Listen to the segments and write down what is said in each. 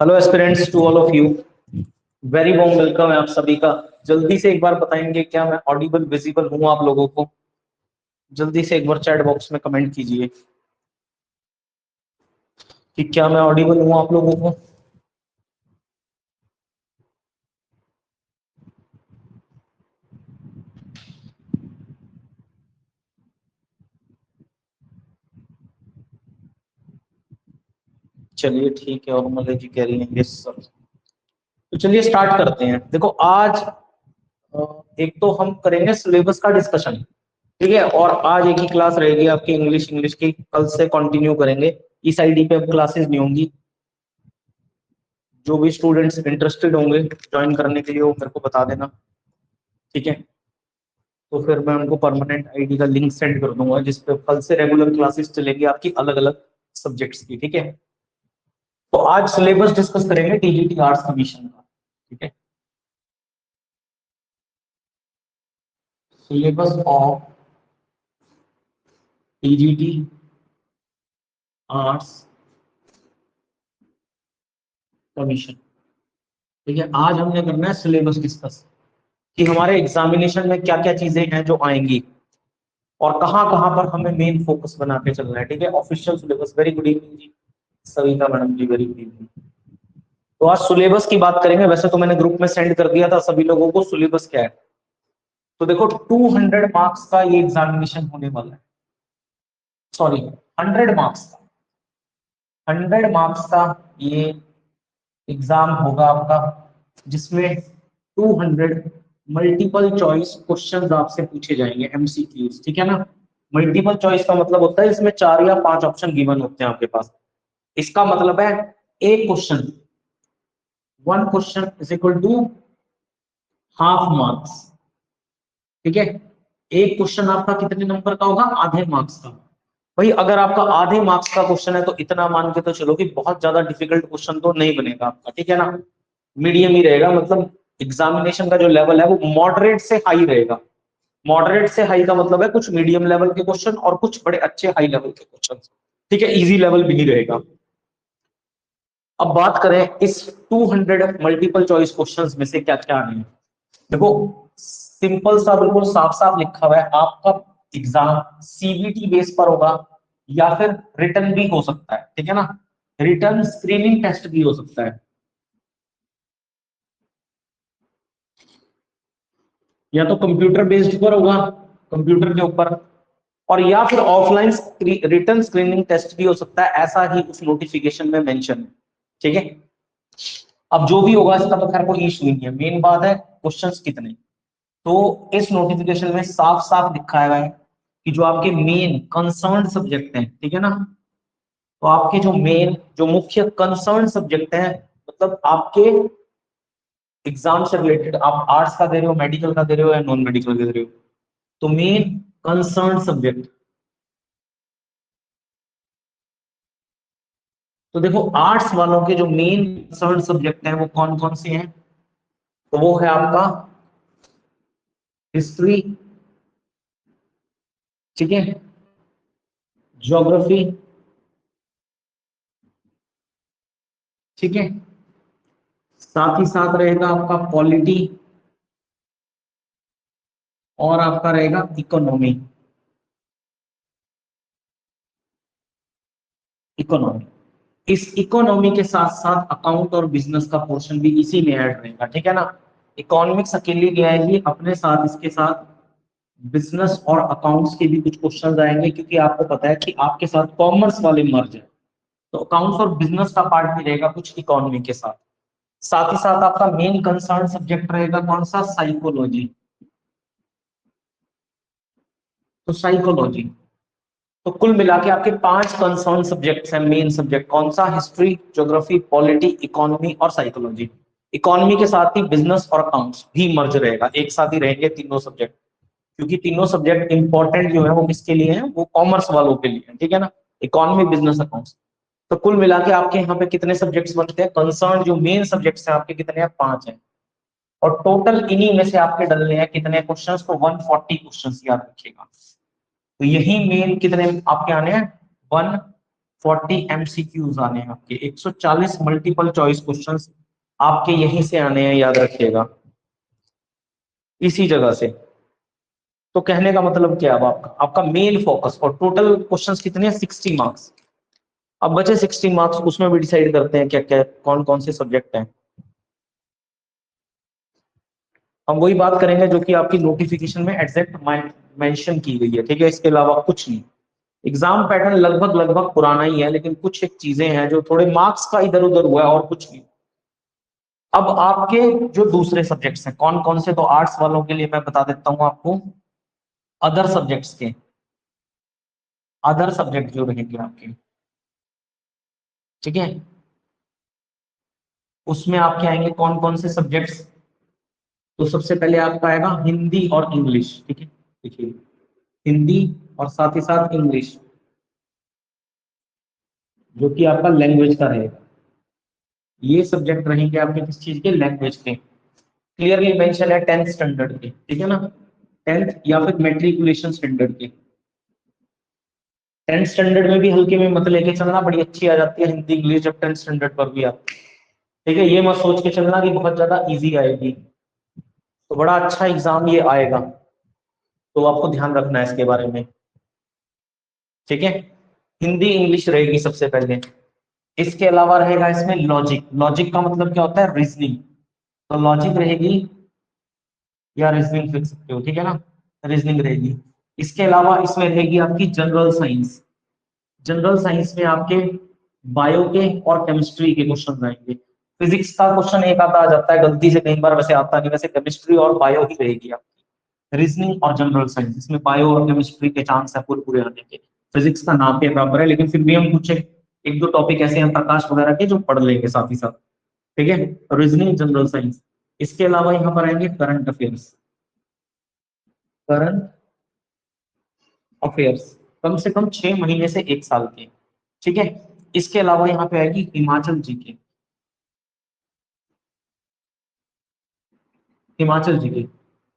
Hello aspirants to all of you, very warm welcome है आप सभी का। जल्दी से एक बार बताएंगे क्या मैं ऑडिबल विजिबल हूं आप लोगों को? जल्दी से एक बार चैट बॉक्स में कमेंट कीजिए कि क्या मैं ऑडिबल हूं आप लोगों को। चलिए ठीक है, और मले जी कह रही हैं यस सर। तो चलिए स्टार्ट करते हैं। देखो आज एक तो हम करेंगे सिलेबस का डिस्कशन, ठीक है। और आज एक ही क्लास रहेगी आपकी इंग्लिश इंग्लिश की, कल से कंटिन्यू करेंगे। इस आईडी पे अब क्लासेस नहीं होंगी। जो भी स्टूडेंट्स इंटरेस्टेड होंगे ज्वाइन करने के लिए वो मेरे को बता देना, ठीक है। तो फिर मैं उनको परमानेंट आईडी का लिंक सेंड कर दूंगा जिसपे कल से रेगुलर क्लासेस चलेगी आपकी अलग अलग सब्जेक्ट्स की, ठीक है। तो आज सिलेबस डिस्कस करेंगे टीजीटी आर्ट्स कमीशन का, ठीक है। Syllabus of TGT arts commission, ठीक है। आज हमने करना है सिलेबस डिस्कस कि हमारे एग्जामिनेशन में क्या क्या चीजें हैं जो आएंगी और कहाँ कहाँ पर हमें मेन फोकस बना के चलना है, ठीक है। Official syllabus. Very good evening जी Savita madam ji, very good evening. तो आज सिलेबस की बात करेंगे। वैसे तो मैंने ग्रुप में सेंड कर दिया था सभी लोगों को सिलेबस क्या है। तो देखो 200 मार्क्स का ये एग्जामिनेशन होने वाला है। सॉरी, 100 मार्क्स का, 100 मार्क्स का ये एग्जाम होगा आपका, जिसमें 200 मल्टीपल चॉइस क्वेश्चंस आपसे पूछे जाएंगे, एमसीक्यूज, ठीक है ना। मल्टीपल चॉइस का मतलब होता है इसमें 4 या 5 ऑप्शन गिवन होते हैं आपके पास। इसका मतलब है एक question, one question is equal to half marks, ठीक है। एक क्वेश्चन आपका कितने नंबर का होगा? आधे मार्क्स का। भाई अगर आपका आधे मार्क्स का क्वेश्चन है तो इतना मान के तो चलो कि बहुत ज्यादा डिफिकल्ट क्वेश्चन तो नहीं बनेगा आपका, ठीक है ना। मीडियम ही रहेगा, मतलब एग्जामिनेशन का जो लेवल है वो मॉडरेट से हाई रहेगा। मॉडरेट से हाई का मतलब है कुछ मीडियम लेवल के क्वेश्चन और कुछ बड़े अच्छे हाई लेवल के क्वेश्चन, ठीक है। इजी लेवल भी नहीं रहेगा। अब बात करें इस 200 मल्टीपल चॉइस क्वेश्चंस में से क्या क्या आने हैं। देखो सिंपल सा बिल्कुल साफ साफ लिखा हुआ है, आपका एग्जाम सीबीटी बेस पर होगा या फिर रिटर्न भी हो सकता है, ठीक है ना। रिटर्न स्क्रीनिंग टेस्ट भी हो सकता है, या तो कंप्यूटर बेस्ड पर होगा, कंप्यूटर के ऊपर, और या फिर ऑफलाइन रिटर्न स्क्रीनिंग टेस्ट भी हो सकता है, ऐसा ही उस नोटिफिकेशन में मेंशन है, ठीक है। अब जो भी होगा इसका तो खैर कोई इशू नहीं है, मेन बात है क्वेश्चंस कितने। तो इस नोटिफिकेशन में साफ साफ लिखा है कि जो आपके मेन कंसर्न सब्जेक्ट हैं, ठीक है ना। तो आपके जो मेन जो मुख्य कंसर्न सब्जेक्ट हैं, मतलब आपके एग्जाम से रिलेटेड, आप आर्ट्स का दे रहे हो, मेडिकल का दे रहे हो या नॉन मेडिकल का दे रहे हो, तो मेन कंसर्न सब्जेक्ट। तो देखो आर्ट्स वालों के जो मेन कंसर्न सब्जेक्ट हैं वो कौन कौन से हैं? तो वो है आपका हिस्ट्री, ठीक है, ज्योग्राफी, ठीक है, साथ ही साथ रहेगा आपका पॉलिटी, और आपका रहेगा इकोनॉमी। इकोनॉमी, इस इकोनॉमी के साथ साथ अकाउंट और बिजनेस का पोर्शन भी इसी में ऐड रहेगा, ठीक है ना। इकोनॉमिक्स अकेली नहीं आएगी, अपने साथ इसके साथ बिजनेस और अकाउंट्स के भी कुछ क्वेश्चन आएंगे, क्योंकि आपको पता है कि आपके साथ कॉमर्स वाले मर्ज है। तो अकाउंट्स और बिजनेस का पार्ट भी रहेगा कुछ इकोनॉमी के साथ। साथ ही साथ आपका मेन कंसर्न सब्जेक्ट रहेगा कौन सा? साइकोलॉजी। तो साइकोलॉजी, तो कुल मिला के आपके 5 कंसर्न सब्जेक्ट्स हैं, मेन सब्जेक्ट कौन सा? हिस्ट्री, ज्योग्राफी, पॉलिटी, इकोनॉमी और साइकोलॉजी। इकोनॉमी के साथ ही बिजनेस और अकाउंट्स भी मर्ज रहेगा, एक साथ ही रहेंगे तीनों सब्जेक्ट, क्योंकि तीनों सब्जेक्ट इंपॉर्टेंट जो है वो किसके लिए हैं? वो कॉमर्स वालों के लिए, ठीक है ना। Economy, business, accounts. तो कुल मिला के आपके यहाँ पे कितने सब्जेक्ट्स बनते हैं? कंसर्न जो मेन सब्जेक्ट्स हैं आपके कितने हैं? 5 हैं। और टोटल इन्हीं में से आपके डलने हैं कितने क्वेश्चंस? तो 140 क्वेश्चंस याद रखिएगा। तो यही मेन कितने आपके आने हैं? 140 40 MCQs आने हैं आपके, 140 मल्टीपल चॉइस क्वेश्चंस आपके यहीं से आने हैं, याद रखिएगा, इसी जगह से। तो कहने का मतलब क्या है, अब आपका मेन फोकस, और टोटल क्वेश्चंस कितने हैं, 60 मार्क्स। अब बचे 60 मार्क्स, उसमें भी डिसाइड करते हैं क्या क्या कौन कौन से सब्जेक्ट हैं। हम वही बात करेंगे जो कि आपकी नोटिफिकेशन में एग्जैक्ट मेंशन की गई है, ठीक है, इसके अलावा कुछ नहीं। एग्जाम पैटर्न लगभग लगभग पुराना ही है, लेकिन कुछ एक चीजें हैं जो थोड़े मार्क्स का इधर उधर हुआ है, और कुछ नहीं। अब आपके जो दूसरे सब्जेक्ट्स हैं कौन कौन से, तो आर्ट्स वालों के लिए मैं बता देता हूं आपको, अदर सब्जेक्ट्स के, अदर सब्जेक्ट जो रहेंगे आपके, ठीक है, उसमें आपके आएंगे कौन कौन से सब्जेक्ट्स। तो सबसे पहले आपका आएगा हिंदी और इंग्लिश, ठीक है, देखिए, हिंदी और साथ ही साथ इंग्लिश, जो कि आपका लैंग्वेज का रहेगा। ये सब्जेक्ट रहेंगे आपके किस चीज के, लैंग्वेज के। क्लियरली मेंशन है 10th स्टैंडर्ड के, ठीक है ना, 10th या फिर मेट्रिकुलेशन स्टैंडर्ड के। 10th स्टैंडर्ड में भी हल्के में मत लेके चलना, बड़ी अच्छी आ जाती है हिंदी इंग्लिश जब 10th स्टैंडर्ड पर भी आप, ठीक है, ये मत सोच के चलना कि बहुत ज्यादा इजी आएगी। तो बड़ा अच्छा एग्जाम ये आएगा, तो आपको ध्यान रखना है इसके बारे में, ठीक है। हिंदी इंग्लिश रहेगी सबसे पहले। इसके अलावा रहेगा इसमें लॉजिक। लॉजिक का मतलब क्या होता है, रीजनिंग। तो लॉजिक रहेगी या रीजनिंग लिख सकते हो, ठीक है ना, रीजनिंग रहेगी। इसके अलावा इसमें रहेगी आपकी जनरल साइंस। जनरल साइंस में आपके बायो के और केमिस्ट्री के क्वेश्चन आएंगे। फिजिक्स का क्वेश्चन एक आता आ जाता है गलती से, कई बार वैसे आता नहीं, वैसे केमिस्ट्री और बायो ही रहेगी आपकी। रीजनिंग और जनरल साइंस, इसमें बायो और केमिस्ट्री के चांस है पूरे पूरे आने के। फिजिक्स का नाम के बराबर है, लेकिन फिर भी हम कुछ एक दो टॉपिक ऐसे हैं प्रकाश वगैरह के जो पढ़ लेंगे साथ ही साथ, ठीक है। Reasoning general science. इसके अलावा यहाँ पर आएंगे करंट अफेयर्स। करंट अफेयर्स कम से कम 6 महीने से 1 साल के, ठीक है। इसके अलावा यहाँ पे आएगी हिमाचल जीके। हिमाचल जीके,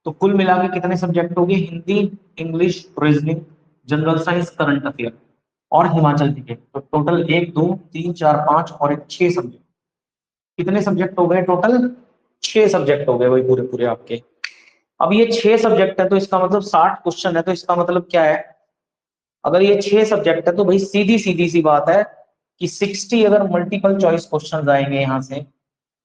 तो कुल मिला के कितने सब्जेक्ट हो गए, Hindi English reasoning general science current affair और हिमाचल जीके। तो टोटल 1 2 3 4 5 और एक 6 सब्जेक्ट। कितने सब्जेक्ट हो गए टोटल, 6 सब्जेक्ट हो गए वही पूरे पूरे आपके। अब ये 6 सब्जेक्ट है तो इसका मतलब 60 क्वेश्चन है, तो इसका मतलब क्या है, अगर ये 6 सब्जेक्ट है तो भाई सीधी सीधी सी बात है कि 60 अगर मल्टीपल चॉइस क्वेश्चन आएंगे यहाँ से,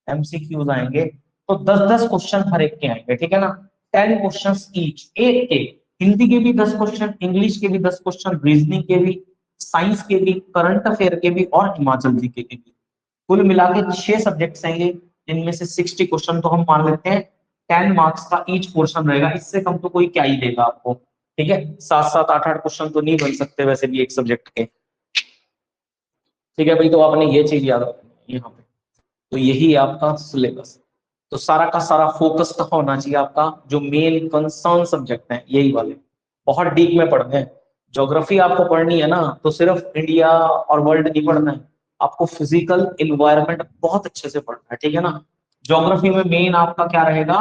एमसीक्यूज आएंगे, तो 10 10 क्वेश्चन हर एक के आएंगे, ठीक है ना, 10 क्वेश्चन ईच एक के। हिंदी के भी 10 क्वेश्चन, इंग्लिश के भी 10 क्वेश्चन, रीजनिंग के भी, साइंस के भी, करंट अफेयर के भी और हिमाचल जीके के भी। कुल मिला के 6 सब्जेक्ट्स आएंगे, इनमें से 60 क्वेश्चन, तो हम मान लेते हैं 10 मार्क्स का ईच पोर्शन रहेगा। इससे कम तो कोई क्या ही देगा आपको, ठीक है। 7 7 8 8 क्वेश्चन तो नहीं बन सकते वैसे भी एक सब्जेक्ट के, ठीक है भाई। तो आपने ये चीज याद रखनी है यहाँ पे। तो यही है आपका सिलेबस। तो सारा का सारा फोकस कहाँ होना चाहिए आपका, जो मेन कंसर्न सब्जेक्ट है यही वाले, बहुत डीप में पढ़ने हैं। ज्योग्राफी आपको पढ़नी है ना, तो सिर्फ इंडिया और वर्ल्ड नहीं पढ़ना है, आपको फिजिकल इन्वायरमेंट बहुत अच्छे से पढ़ना है, ठीक है ना। ज्योग्राफी में मेन आपका क्या रहेगा,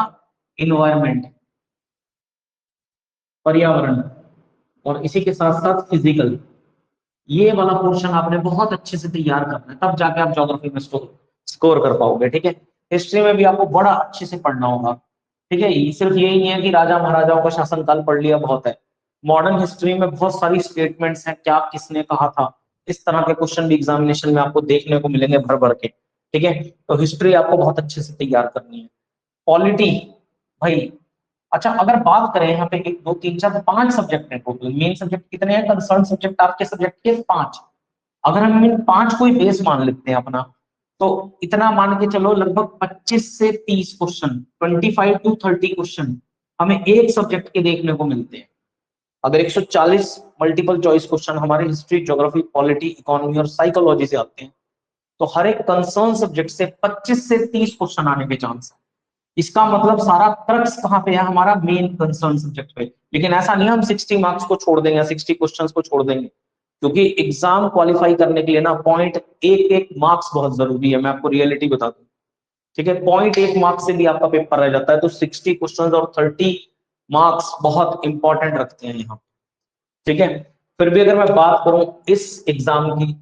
इन्वायरमेंट, पर्यावरण, और इसी के साथ साथ फिजिकल। ये वाला पोर्शन आपने बहुत अच्छे से तैयार करना है, तब जाके आप ज्योग्राफी में स्कोर कर पाओगे, ठीक है। हिस्ट्री में भी आपको बड़ा अच्छे से पढ़ना होगा, ठीक है। ये सिर्फ यही नहीं है कि राजा महाराजाओं का शासनकाल पढ़ लिया बहुत है। मॉडर्न हिस्ट्री में बहुत सारी स्टेटमेंट्स हैं, क्या किसने कहा था, इस तरह के क्वेश्चन भी एग्जामिनेशन में आपको देखने को मिलेंगे भर भर के, ठीक है। तो हिस्ट्री आपको बहुत अच्छे से तैयार करनी है। पॉलिटी भाई, अच्छा अगर बात करें यहाँ पे 1 2 3 4 5 सब्जेक्ट है टोटल, मेन सब्जेक्ट कितने हैं, कंसर्न सब्जेक्ट आपके सब्जेक्ट के 5। अगर हम इन 5 को ही बेस मान लेते हैं अपना, तो इतना मान के चलो लगभग 25 से 30 क्वेश्चन, 25 to 30 क्वेश्चन हमें एक सब्जेक्ट के देखने को मिलते हैं। अगर 140 मल्टीपल चॉइस क्वेश्चन हमारे हिस्ट्री ज्योग्राफी पॉलिटी इकोनॉमी और साइकोलॉजी से आते हैं, तो हर एक कंसर्न सब्जेक्ट से 25 से 30 क्वेश्चन आने के चांस है। इसका मतलब सारा क्रक्स कहाँ पे है, हमारा मेन कंसर्न सब्जेक्ट पे। लेकिन ऐसा नहीं हम 60 मार्क्स को छोड़ देंगे, 60 क्वेश्चंस को छोड़ देंगे, क्योंकि एग्जाम क्वालिफाई करने के लिए ना पॉइंट एक एक मार्क्स बहुत जरूरी है। मैं आपको रियलिटी बता दूं, ठीक है, पॉइंट एक मार्क्स से भी आपका पेपर रह जाता है। तो 60 क्वेश्चंस और 30 मार्क्स बहुत इंपॉर्टेंट रखते हैं यहाँ, ठीक है। फिर भी अगर मैं बात करूं इस एग्जाम की,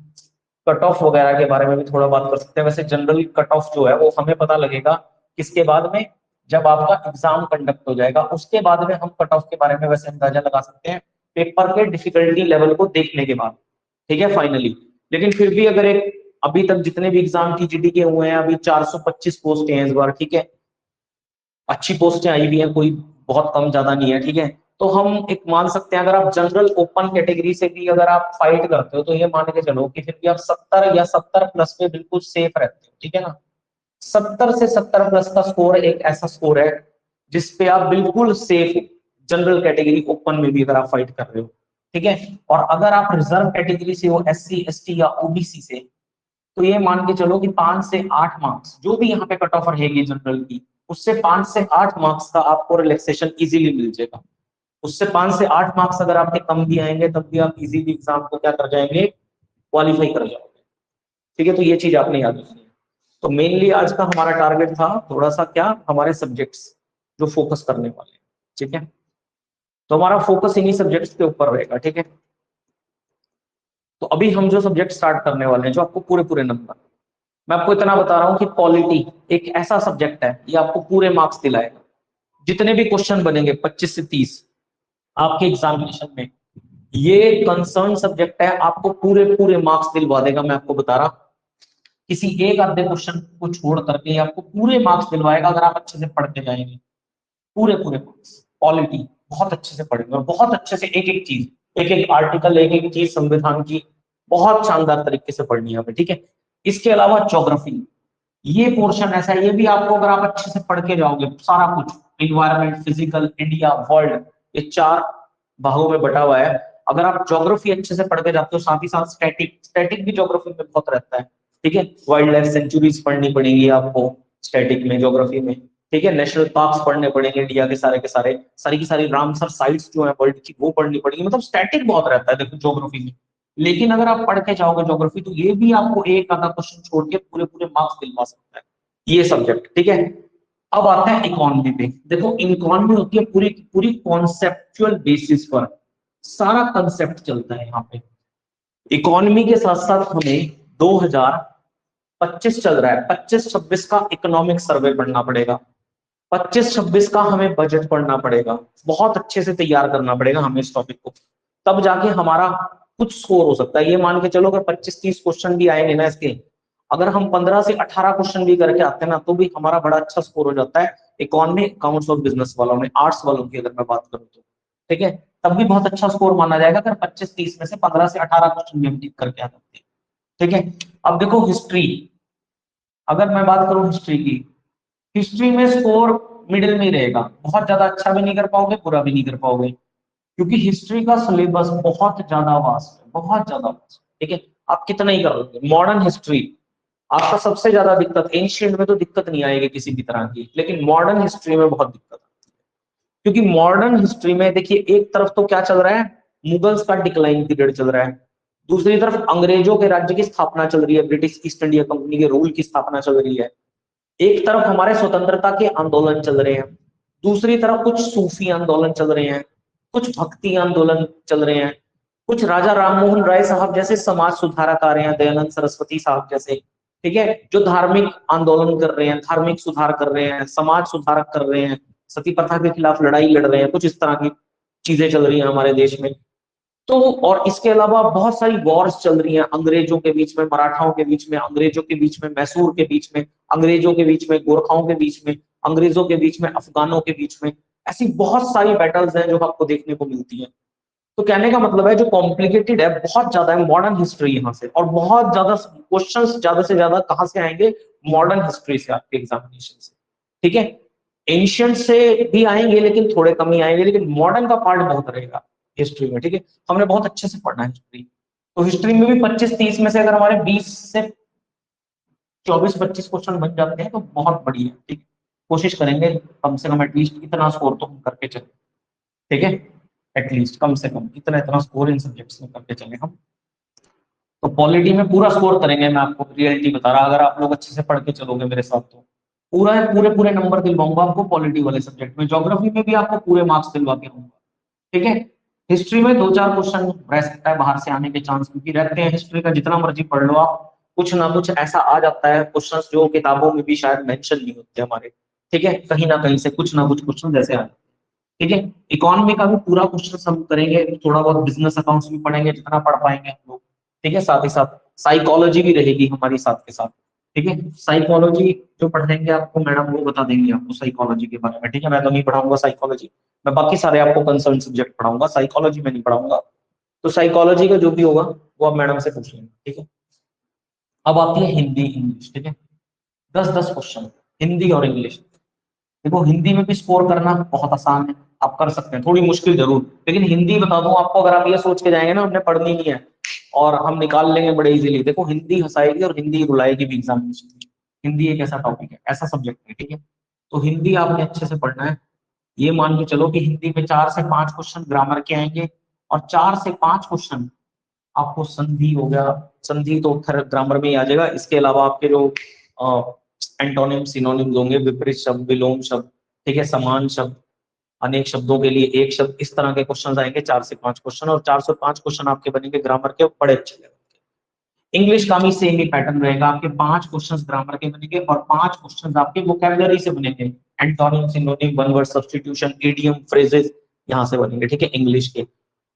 कट ऑफ वगैरह के बारे में भी थोड़ा बात कर सकते हैं। वैसे जनरल कट ऑफ जो है वो हमें पता लगेगा किसके बाद में, जब आपका एग्जाम कंडक्ट हो जाएगा उसके बाद में हम कट ऑफ के बारे में वैसे अंदाजा लगा सकते हैं, पेपर के डिफिकल्टी लेवल को देखने के बाद, ठीक है फाइनली। लेकिन फिर भी अगर एक अभी तक जितने भी एग्जाम टीजीटी के हुए हैं, अभी 425 पोस्ट हैं इस बार, ठीक है, अच्छी पोस्टें आई भी हैं, कोई बहुत कम ज्यादा नहीं है, ठीक है। तो हम एक मान सकते हैं अगर आप जनरल ओपन कैटेगरी से भी अगर आप फाइट करते हो तो ये मान के चलो कि फिर भी आप 70 या 70 प्लस पे बिल्कुल सेफ रहते हो, ठीक है ना। 70 से 70 प्लस का स्कोर एक ऐसा स्कोर है जिसपे आप बिल्कुल सेफ, जनरल कैटेगरी ओपन में भी अगर आप फाइट कर रहे हो, ठीक है। और अगर आप रिजर्व कैटेगरी से हो, SC ST या OBC से, तो ये मान के चलो कि 5 से 8 मार्क्स जो भी यहाँ पे कट ऑफ रहेगी जनरल की, उससे 5 से 8 मार्क्स का आपको रिलैक्सेशन इजीली मिल जाएगा। उससे 5 से 8 मार्क्स अगर आपके कम भी आएंगे तब भी आप इजीली एग्जाम को क्या कर जाएंगे, क्वालिफाई कर जाओगे, ठीक है। तो ये चीज आपने याद रखनी है। तो मेनली आज का हमारा टारगेट था थोड़ा सा क्या, हमारे सब्जेक्ट्स जो फोकस करने वाले हैं, ठीक है। तो हमारा फोकस इन्हीं सब्जेक्ट्स के ऊपर रहेगा, ठीक है। तो अभी हम जो सब्जेक्ट स्टार्ट करने वाले हैं जो आपको पूरे पूरे नंबर, मैं आपको इतना बता रहा हूं कि पॉलिटी एक ऐसा सब्जेक्ट है ये आपको पूरे मार्क्स दिलाएगा। जितने भी क्वेश्चन बनेंगे 25 से 30 आपके एग्जामिनेशन में, ये कंसर्न सब्जेक्ट है, आपको पूरे पूरे मार्क्स दिलवा देगा। मैं आपको बता रहा, किसी एक आधे क्वेश्चन को छोड़ करके आपको पूरे मार्क्स दिलवाएगा अगर आप अच्छे से पढ़ के जाएंगे। पूरे पूरे मार्क्स पॉलिटी बहुत अच्छे से पढ़ेंगे और बहुत अच्छे से एक एक चीज, एक एक आर्टिकल, एक एक चीज संविधान की बहुत शानदार तरीके से पढ़नी है हमें, ठीक है। इसके अलावा ज्योग्राफी, ये पोर्शन ऐसा है, ये भी आपको अगर आप अच्छे से पढ़ के जाओगे सारा कुछ, इन्वायरमेंट, फिजिकल, इंडिया, वर्ल्ड, ये 4 भागों में बटा हुआ है। अगर आप ज्योग्राफी अच्छे से पढ़ के जाते हो, साथ ही साथ स्टैटिक, स्टैटिक भी ज्योग्राफी में बहुत रहता है, ठीक है। वाइल्ड लाइफ सेंचुरीज पढ़नी पड़ेगी आपको स्टैटिक में, ज्योग्राफी में, ठीक है। नेशनल पार्क्स पढ़ने पड़ेंगे इंडिया के सारे सारी की सारी रामसर साइट्स जो है वर्ल्ड की वो पढ़नी पड़ेगी। मतलब स्टैटिक बहुत रहता है देखो ज्योग्राफी में। लेकिन अगर आप पढ़ के जाओगे ज्योग्राफी तो ये भी आपको एक आधा क्वेश्चन छोड़ के पूरे पूरे मार्क्स दिलवा सकता है ये सब्जेक्ट, ठीक है। अब आता है इकोनॉमी पे। देखो इकोनॉमी होती है पूरी पूरी कॉन्सेप्चुअल बेसिस पर, सारा कंसेप्ट चलता है यहाँ पे। इकोनॉमी के साथ साथ हमें 2025 चल रहा है, 25-26 का इकोनॉमिक सर्वे पढ़ना पड़ेगा, 25-26 का हमें बजट पढ़ना पड़ेगा, बहुत अच्छे से तैयार करना पड़ेगा हमें इस टॉपिक को, तब जाके हमारा कुछ स्कोर हो सकता है। ये मान के चलो अगर 25-30 क्वेश्चन भी आएंगे ना इसके, अगर हम 15 से 18 क्वेश्चन भी करके आते हैं ना तो भी हमारा बड़ा अच्छा स्कोर हो जाता है इकोनॉमी, अकाउंट्स और बिजनेस वालों में, आर्ट्स वालों की अगर मैं बात करूँ तो, ठीक है। तब भी बहुत अच्छा स्कोर माना जाएगा अगर 25-30 में से 15 से 18 क्वेश्चन भी हम टिक करके आ सकते हैं, ठीक है। अब देखो हिस्ट्री, अगर मैं बात करूं हिस्ट्री की, हिस्ट्री में स्कोर मिडिल में ही रहेगा, बहुत ज्यादा अच्छा भी नहीं कर पाओगे, बुरा भी नहीं कर पाओगे, क्योंकि हिस्ट्री का सिलेबस बहुत ज्यादा वास्ट है, बहुत ज्यादा वास्ट, ठीक है। आप कितना ही कर लोगे। मॉडर्न हिस्ट्री आपका सबसे ज्यादा दिक्कत, एंशिएंट में तो दिक्कत नहीं आएगी किसी भी तरह की, लेकिन मॉडर्न हिस्ट्री में बहुत दिक्कत आती है। क्योंकि मॉडर्न हिस्ट्री में देखिए एक तरफ तो क्या चल रहा है, मुगल्स का डिक्लाइन पीरियड चल रहा है, दूसरी तरफ अंग्रेजों के राज्य की स्थापना चल रही है, ब्रिटिश ईस्ट इंडिया कंपनी के रूल की स्थापना चल रही है। एक तरफ हमारे स्वतंत्रता के आंदोलन चल रहे हैं, दूसरी तरफ कुछ सूफी आंदोलन चल रहे हैं, कुछ भक्ति आंदोलन चल रहे हैं, कुछ राजा राममोहन राय साहब जैसे समाज सुधारक आ रहे हैं, दयानंद सरस्वती साहब जैसे, ठीक है, जो धार्मिक आंदोलन कर रहे हैं, धार्मिक सुधार कर रहे हैं, समाज सुधारक कर रहे हैं, सती प्रथा के खिलाफ लड़ाई लड़ रहे हैं, कुछ इस तरह की चीजें चल रही हैं हमारे देश में। तो और इसके अलावा बहुत सारी वॉर्स चल रही हैं, अंग्रेजों के बीच में, मराठाओं के बीच में, अंग्रेजों के बीच में, मैसूर के बीच में, अंग्रेजों के बीच में, गोरखाओं के बीच में, अंग्रेजों के बीच में, अफगानों के बीच में, ऐसी बहुत सारी बैटल्स हैं जो आपको देखने को मिलती हैं। तो कहने का मतलब है जो कॉम्प्लिकेटेड है बहुत ज्यादा है मॉडर्न हिस्ट्री यहाँ से, और बहुत ज्यादा क्वेश्चंस ज्यादा से ज्यादा कहाँ से आएंगे, मॉडर्न हिस्ट्री से आपके एग्जामिनेशन से, ठीक है। एंशियंट से भी आएंगे लेकिन थोड़े कम ही आएंगे, लेकिन मॉडर्न का पार्ट बहुत रहेगा हिस्ट्री में, ठीक है। हमने बहुत अच्छे से पढ़ना है हिस्ट्री। तो हिस्ट्री में भी 25-30 में से अगर हमारे 20 से 24-25 क्वेश्चन बन जाते हैं तो बहुत बढ़िया, ठीक है। कोशिश करेंगे कम से कम एटलीस्ट इतना स्कोर तो हम करके चले, ठीक है। एटलीस्ट कम से कम इतना इतना स्कोर इन सब्जेक्ट्स में करके चले हम। तो पॉलिटी में पूरा स्कोर करेंगे, मैं आपको रियलिटी बता रहा, अगर आप लोग अच्छे से पढ़ के चलोगे मेरे साथ तो पूरा है, पूरे पूरे नंबर दिलवाऊंगा आपको पॉलिटी वाले सब्जेक्ट में। ज्योग्राफी में भी आपको पूरे मार्क्स दिलवा के रहूंगा, ठीक है। हिस्ट्री में दो चार क्वेश्चन रह सकता है बाहर से आने के चांस, क्योंकि रहते हैं हिस्ट्री का जितना मर्जी पढ़ लो आप, कुछ ना कुछ ऐसा आ जाता है क्वेश्चन जो किताबों में भी शायद मेंशन नहीं होते हमारे, ठीक है, कहीं ना कहीं से कुछ ना कुछ क्वेश्चन जैसे आते हैं। ठीक है, इकोनॉमी का भी पूरा क्वेश्चन हम करेंगे, थोड़ा बहुत बिजनेस अकाउंट्स भी पढ़ेंगे जितना पढ़ पाएंगे हम लोग। ठीक है, साथ ही साथ साइकोलॉजी भी रहेगी हमारी साथ के साथ। ठीक है, साइकोलॉजी जो पढ़ाएंगे आपको मैडम वो बता देंगे आपको साइकोलॉजी के बारे में। ठीक है, मैं तो नहीं पढ़ाऊंगा साइकोलॉजी, मैं बाकी सारे आपको कंसर्न सब्जेक्ट पढ़ाऊंगा, साइकोलॉजी में नहीं पढ़ाऊंगा। तो साइकोलॉजी का जो भी होगा वो आप मैडम से पूछ लेंगे। ठीक है, अब आती है हिंदी इंग्लिश। ठीक है, 10-10 क्वेश्चन हिंदी और इंग्लिश। देखो हिंदी में भी स्कोर करना बहुत आसान है, आप कर सकते हैं, थोड़ी मुश्किल जरूर, लेकिन हिंदी बता दूं आपको, अगर आप ये सोच के जाएंगे ना हमने पढ़नी नहीं है और हम निकाल लेंगे बड़े इजीली, देखो हिंदी हंसाएगी और हिंदी रुलाएगी भी एग्जामिनेशन में। हिंदी एक ऐसा टॉपिक है, ऐसा सब्जेक्ट है। ठीक है, तो हिंदी आपने अच्छे से पढ़ना है। ये मान के चलो कि हिंदी में 4 से 5 क्वेश्चन ग्रामर के आएंगे और 4 से 5 क्वेश्चन आपको संधि हो गया, संधि तो खैर ग्रामर में ही आ जाएगा, इसके अलावा आपके जो एंटोनिम सिनोनिम्स होंगे, विपरीत शब्द, विलोम शब्द, ठीक है, समान शब्द, अनेक शब्दों के लिए एक शब्द, इस तरह के क्वेश्चन आएंगे 4 से 5 क्वेश्चन, और 405 क्वेश्चन आपके बनेंगे ग्रामर के बड़े अच्छे लेवल के। इंग्लिश का भी सेम ही पैटर्न रहेगा, आपके 5 क्वेश्चन ग्रामर के बनेंगे और 5 क्वेश्चन आपके वोकेबलरी से बनेंगे, antonym synonym one word substitution idiom phrases यहाँ से बनेंगे। ठीक है, इंग्लिश के।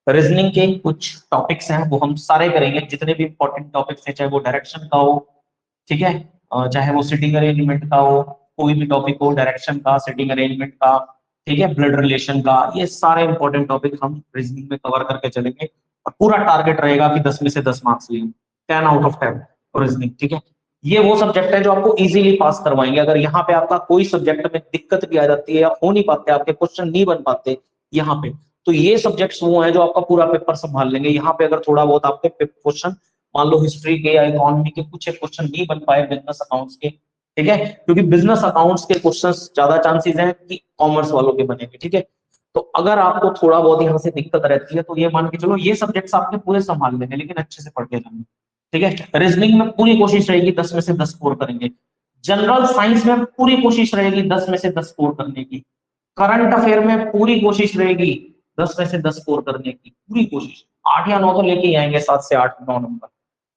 रीजनिंग के कुछ टॉपिक्स हैं वो हम सारे करेंगे, जितने भी इंपॉर्टेंट टॉपिक्स हैं, चाहे वो डायरेक्शन का हो, ठीक है, चाहे वो सिटिंग अरेंजमेंट का हो, कोई भी टॉपिक हो, डायरेक्शन का, सिटिंग अरेंजमेंट का, ठीक है, ब्लड रिलेशन का, ये सारे इंपॉर्टेंट टॉपिक हम रीजनिंग में कवर करके चलेंगे। और पूरा टारगेट रहेगा कि 10 में से 10 मार्क्स लेंगे, 10 आउट ऑफ 10 रीजनिंग। ठीक है, ये वो सब्जेक्ट है जो आपको इजीली पास करवाएंगे। अगर यहाँ पे आपका कोई सब्जेक्ट में दिक्कत भी आ जाती है या हो नहीं पाते, आपके क्वेश्चन नहीं बन पाते यहाँ पे, तो ये सब्जेक्ट्स वो हैं जो आपका पूरा पेपर संभाल लेंगे। यहाँ पे अगर थोड़ा बहुत आपके क्वेश्चन मान लो हिस्ट्री के या इकोनॉमी के कुछ एक क्वेश्चन नहीं बन पाए, बिजनेस अकाउंट्स के, ठीक है, क्योंकि बिजनेस अकाउंट्स के क्वेश्चंस ज्यादा चांसेस हैं कि कॉमर्स वालों के बनेंगे। ठीक है, तो अगर आपको थोड़ा बहुत यहाँ से दिक्कत रहती है तो ये मान के चलो ये सब्जेक्ट्स आपके पूरे संभाल लेंगे, लेकिन अच्छे से पढ़ के जाएंगे। ठीक है, रीजनिंग में पूरी कोशिश रहेगी 10 में से 10 स्कोर करेंगे। जनरल साइंस में पूरी कोशिश रहेगी 10 में से 10 स्कोर करने की। करंट अफेयर में पूरी कोशिश रहेगी 10 में से 10 स्कोर करने की, पूरी कोशिश। 8 या 9 तो लेके ही आएंगे, 7 से 8 9 नंबर।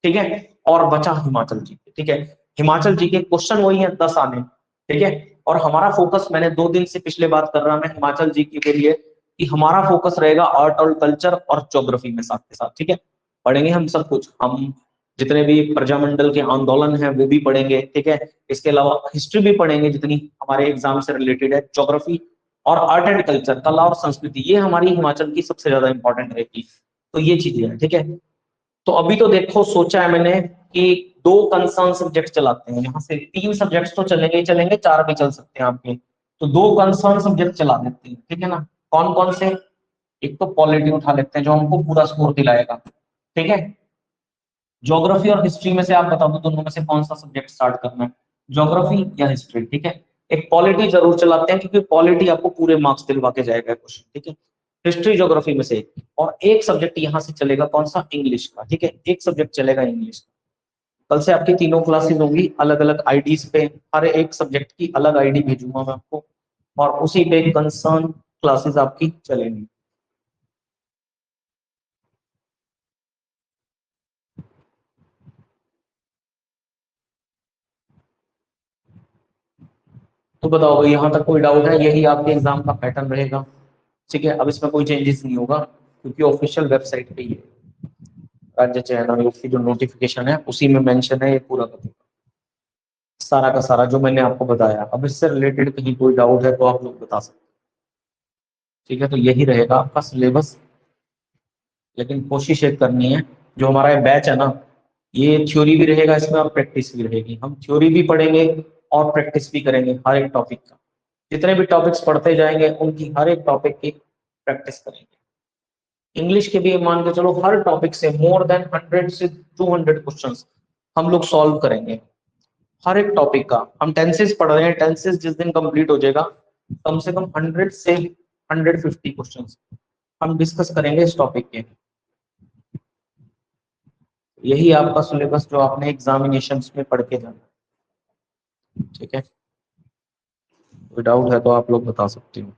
ठीक है, और बचा हिमाचल जी के। ठीक है, हिमाचल जी के क्वेश्चन वही है 10 आने। ठीक है, और हमारा फोकस, मैंने 2 दिन से पिछले बात कर रहा मैं हिमाचल जी के लिए, कि हमारा फोकस रहेगा आर्ट और कल्चर और ज्योग्राफी में साथ के साथ। ठीक है, पढ़ेंगे हम सब कुछ, हम जितने भी प्रजामंडल के आंदोलन हैं वो भी पढ़ेंगे। ठीक है, इसके अलावा हिस्ट्री भी पढ़ेंगे जितनी हमारे एग्जाम से रिलेटेड है, ज्योग्राफी और आर्ट एंड कल्चर, कला और संस्कृति, ये हमारी हिमाचल की सबसे ज्यादा इंपॉर्टेंट रहेगी। तो ये चीजें हैं। ठीक है, तो अभी तो देखो सोचा है मैंने कि 2 कंसर्न सब्जेक्ट चलाते हैं, यहाँ से 3 सब्जेक्ट तो चलेंगे ही चलेंगे, 4 भी चल सकते हैं आपके, तो 2 कंसर्न सब्जेक्ट चला देते हैं। ठीक है ना, कौन कौन से? एक तो पॉलिटी उठा लेते हैं जो हमको पूरा स्कोर दिलाएगा। ठीक है, ज्योग्राफी और हिस्ट्री में से आप बता दो दोनों में से कौन सा सब्जेक्ट स्टार्ट करना है, ज्योग्राफी या हिस्ट्री। ठीक है, एक पॉलिटी जरूर चलाते हैं क्योंकि पॉलिटी आपको पूरे मार्क्स दिलवा के जाएगा क्वेश्चन। ठीक है, हिस्ट्री ज्योग्राफी में से एक, और एक सब्जेक्ट यहाँ से चलेगा कौन सा, इंग्लिश का। ठीक है, एक सब्जेक्ट चलेगा इंग्लिश का। कल से आपकी तीनों क्लासेस होंगी अलग अलग आईडीज पे, हर एक सब्जेक्ट की अलग आईडी भेजूंगा मैं आपको, और उसी पे कंसर्न क्लासेस आपकी चलेंगी। तो बताओ भाई, यहाँ तक कोई डाउट है? यही आपके एग्जाम का पैटर्न रहेगा। ठीक है, अब इसमें कोई चेंजेस नहीं होगा क्योंकि ऑफिशियल वेबसाइट पे ही है, राज्य चयन आयोग की जो नोटिफिकेशन है उसी में मेंशन है ये पूरा का पूरा, सारा का सारा जो मैंने आपको बताया। अब इससे रिलेटेड कहीं कोई डाउट है तो आप लोग बता सकते हैं। ठीक है, तो यही रहेगा आपका सिलेबस, लेकिन कोशिश एक करनी है, जो हमारा बैच है ना, ये थ्योरी भी रहेगा इसमें और प्रैक्टिस भी रहेगी। हम थ्योरी भी पढ़ेंगे और प्रैक्टिस भी करेंगे हर एक टॉपिक का, जितने भी टॉपिक्स पढ़ते जाएंगे उनकी हर एक टॉपिक की प्रैक्टिस करेंगे। इंग्लिश के भी मान के चलो हर टॉपिक से मोर देन 100 से 200 क्वेश्चंस हम लोग सॉल्व करेंगे, हर एक टॉपिक का। हम टेंसेस पढ़ रहे हैं, टेंसेस जिस दिन कंप्लीट हो जाएगा, कम से कम 100 से 150 क्वेश्चंस हम डिस्कस करेंगे इस टॉपिक के। यही आपका सिलेबस जो आपने एग्जामिनेशंस में पढ़ के जाना। ठीक है, कोई डाउट है तो आप लोग बता सकते हो।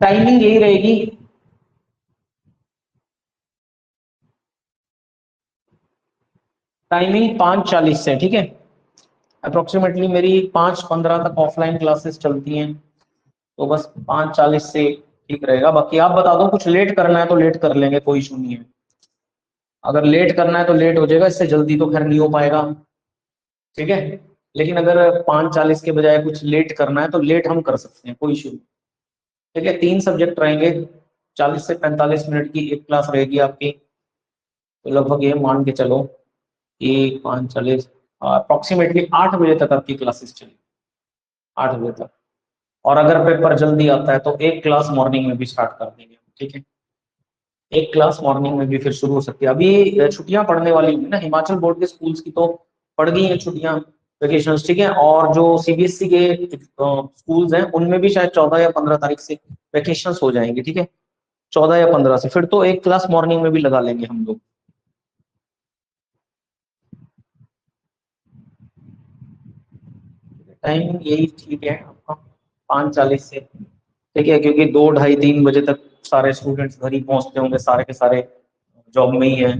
टाइमिंग यही रहेगी, टाइमिंग 5:40 से, ठीक है। अप्रोक्सीमेटली मेरी 5:15 तक ऑफलाइन क्लासेस चलती हैं, तो बस 5:40 से ठीक रहेगा। बाकी आप बता दो, कुछ लेट करना है तो लेट कर लेंगे, कोई इशू नहीं है। अगर लेट करना है तो लेट हो जाएगा, इससे जल्दी तो खैर नहीं हो पाएगा, ठीक है। लेकिन अगर 5:40 के बजाय कुछ लेट करना है तो लेट हम कर सकते हैं, कोई इशू नहीं, ठीक है। 3 सब्जेक्ट रहेंगे, 40 से 45 मिनट की एक क्लास रहेगी आपकी, तो लगभग ये मान के चलो कि 5:40 अप्रोक्सीमेटली 8 बजे तक आपकी क्लासेस चलेगी, 8 बजे तक। और अगर पेपर जल्दी आता है तो एक क्लास मॉर्निंग में भी स्टार्ट कर देंगे, ठीक है। एक क्लास मॉर्निंग में भी फिर शुरू हो सकती है। अभी छुट्टियां पड़ने वाली है ना, हिमाचल बोर्ड के स्कूल्स की तो पड़ गई हैं छुट्टियां, वेकेशन, ठीक है। और जो सीबीएसई के स्कूल्स हैं उनमें भी शायद 14 या 15 तारीख से वेकेशन हो जाएंगे, ठीक है। 14 या 15 से फिर तो एक क्लास मॉर्निंग में भी लगा लेंगे हम लोग। टाइम यही ठीक है आपका, 5:40 से, ठीक है। क्योंकि 2, ढाई, 3 बजे तक सारे स्टूडेंट्स घर ही पहुंचते होंगे, सारे के सारे जॉब में ही हैं।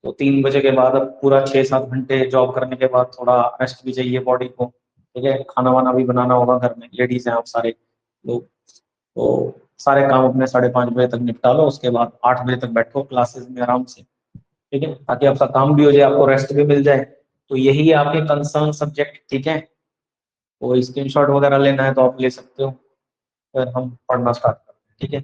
तो 3 बजे के बाद अब पूरा 6-7 घंटे जॉब करने के बाद थोड़ा रेस्ट भी चाहिए बॉडी को, ठीक है। खाना वाना भी बनाना होगा, घर में लेडीज हैं आप सारे लोग, तो सारे काम अपने 5:30 बजे तक निपटा लो, उसके बाद 8 बजे तक बैठो क्लासेस में आराम से, ठीक है, ताकि आपका काम भी हो जाए, आपको रेस्ट भी मिल जाए। तो यही है आपके कंसर्न सब्जेक्ट, ठीक है। कोई स्क्रीनशॉट वगैरह लेना है तो आप ले सकते हो, फिर हम पढ़ना स्टार्ट करते हैं, ठीक है।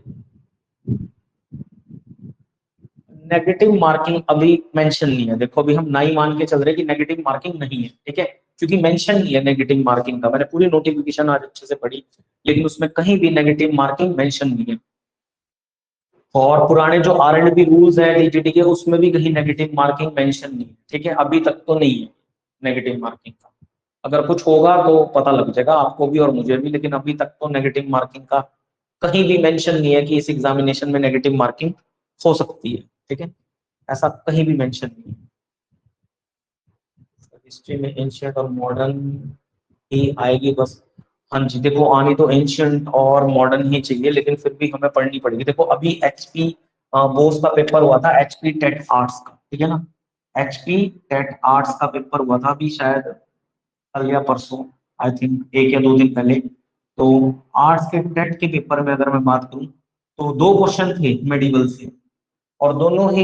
नेगेटिव मार्किंग अभी मेंशन नहीं है, देखो अभी हम नहीं मान के चल रहे कि नेगेटिव मार्किंग नहीं है, ठीक है। क्योंकि मेंशन नहीं है नेगेटिव मार्किंग का, मैंने पूरी नोटिफिकेशन आज अच्छे से पढ़ी, लेकिन उसमें कहीं भी नेगेटिव मार्किंग मेंशन नहीं है। और पुराने जो आर एंड बी रूल्स है डीजीटी के, उसमें भी कहीं नेगेटिव मार्किंग मेंशन नहीं है, ठीक है। अभी तक तो नहीं है नेगेटिव मार्किंग का, अगर कुछ होगा तो पता लग जाएगा आपको भी और मुझे भी, लेकिन अभी तक तो नेगेटिव मार्किंग का कहीं भी मेंशन नहीं है कि इस एग्जामिनेशन में नेगेटिव मार्किंग हो सकती है, ठीक है। ऐसा कहीं भी मेंशन नहीं है। हिस्ट्री में एंशियंट और मॉडर्न ही आएगी बस। हाँ जी, देखो आनी तो एंशियंट और मॉडर्न ही चाहिए, लेकिन फिर भी हमें पढ़नी पड़ेगी। देखो अभी एचपी बोस का पेपर हुआ था, एचपी टेट आर्ट्स का, ठीक है ना। एचपी टेट आर्ट्स का पेपर हुआ था अभी शायद कल या परसों, आई थिंक 1 या 2 दिन पहले। तो आर्ट्स के टेट के पेपर में अगर मैं बात करूं तो 2 क्वेश्चन थे मेडिवल से, और दोनों ही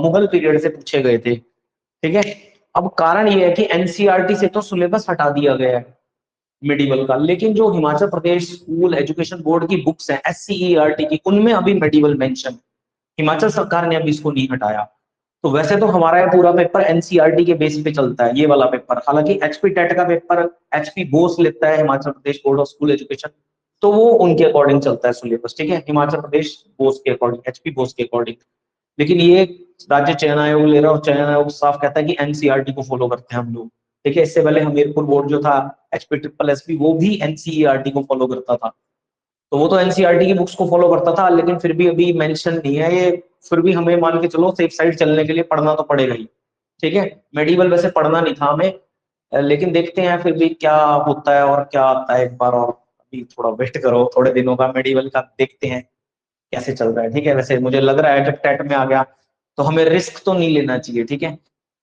मुगल पीरियड से पूछे गए थे, ठीक है। अब कारण ये है कि एनसीईआरटी से तो सिलेबस हटा दिया गया है मेडिवल का, लेकिन जो Himachal Pradesh school education board की बुक्स हैं एससीईआरटी की, उनमें अभी मेडिवल मेंशन, हिमाचल सरकार ने अभी इसको नहीं हटाया। तो वैसे तो हमारा ये पूरा पेपर एनसीईआरटी के बेस पे चलता है, ये वाला पेपर। हालांकि एचपी टेट का पेपर एचपी बोस लेता है, Himachal Pradesh board of school education, तो वो उनके अकॉर्डिंग चलता है सिलेबस, ठीक है, हिमाचल प्रदेश बोस के अकॉर्डिंग, एचपी बोस के अकॉर्डिंग। लेकिन ये राज्य चयन आयोग ले रहा है, और चयन आयोग साफ कहता है कि एनसीईआरटी को फॉलो करते हैं हम लोग, ठीक है। इससे पहले हमीरपुर बोर्ड जो था, एचपी ट्रिपल एसपी, वो भी एनसीईआरटी को फॉलो करता था, तो वो तो एनसीईआरटी की बुक्स को फॉलो करता था, लेकिन फिर भी अभी मेंशन नहीं है ये। फिर भी हमें मान के चलो सेफ साइड चलने के लिए पढ़ना तो पड़ेगा ही, ठीक है। मेडिवल वैसे पढ़ना नहीं था हमें, लेकिन देखते हैं फिर भी क्या होता है और क्या आता है एक बार, और अभी थोड़ा वेट करो, थोड़े दिनों का मेडिवल का देखते हैं कैसे चल रहा है, ठीक है। वैसे मुझे लग रहा है जब टेट में आ गया तो हमें रिस्क तो नहीं लेना चाहिए, ठीक है।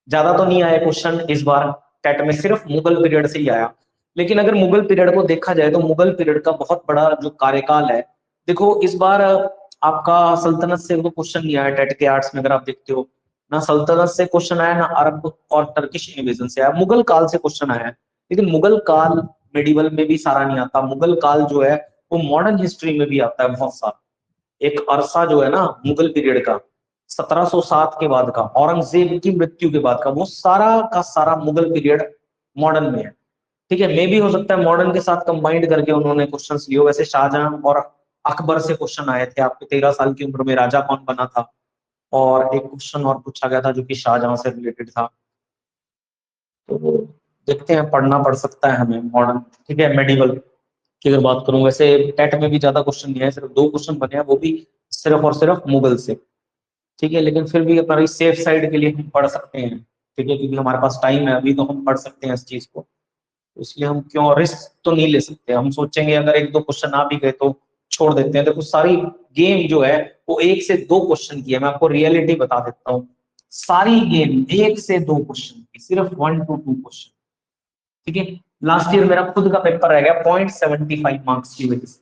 ज्यादा तो नहीं आया क्वेश्चन इस बार टेट में, सिर्फ मुगल पीरियड से ही आया। लेकिन अगर मुगल पीरियड को देखा जाए तो मुगल पीरियड का बहुत बड़ा जो कार्यकाल है, देखो इस बार आपका सल्तनत से तो क्वेश्चन नहीं आया टेट के आर्ट्स में, अगर आप देखते हो ना सल्तनत से क्वेश्चन आया, ना अरब और टर्किश इन्वेजन से आया, मुगल काल से क्वेश्चन आया है। लेकिन मुगल काल मेडिवल में भी सारा नहीं आता, मुगल काल जो है वो मॉडर्न हिस्ट्री में भी आता है बहुत सारा। एक अरसा जो है ना मुगल पीरियड का, 1707 के बाद का, औरंगजेब की मृत्यु के बाद का, वो सारा का सारा मुगल पीरियड मॉडर्न में है, ठीक है। मे भी हो सकता है मॉडर्न के साथ कंबाइंड करके उन्होंने क्वेश्चंस लिए हो। वैसे शाहजहां और अकबर से क्वेश्चन आए थे, आपके 13 साल की उम्र में राजा कौन बना था, और एक क्वेश्चन और पूछा गया था जो कि शाहजहां से रिलेटेड था। तो देखते हैं, पढ़ना पड़ सकता है हमें मॉडर्न, ठीक है, मेडिवल की अगर बात करूं। वैसे टेट में भी ज्यादा क्वेश्चन नहीं है, सिर्फ 2 क्वेश्चन बने हैं, वो भी सिर्फ और सिर्फ मुगल से, ठीक है। लेकिन फिर भी हमारी सेफ साइड के लिए हम पढ़ सकते हैं, ठीक है, क्योंकि हमारे पास टाइम है अभी, तो हम पढ़ सकते हैं इस चीज को। तो इसलिए हम क्यों रिस्क तो नहीं ले सकते, हम सोचेंगे अगर 1-2 क्वेश्चन आ भी गए तो छोड़ देते हैं। देखो सारी गेम जो है वो 1 से 2 क्वेश्चन की है, मैं आपको रियलिटी बता देता हूँ। सारी गेम 1 से 2 क्वेश्चन की, सिर्फ 1 to 2 क्वेश्चन, ठीक है। लास्ट ईयर मेरा खुद का पेपर रह गया 0.75 मार्क्स की वजह से,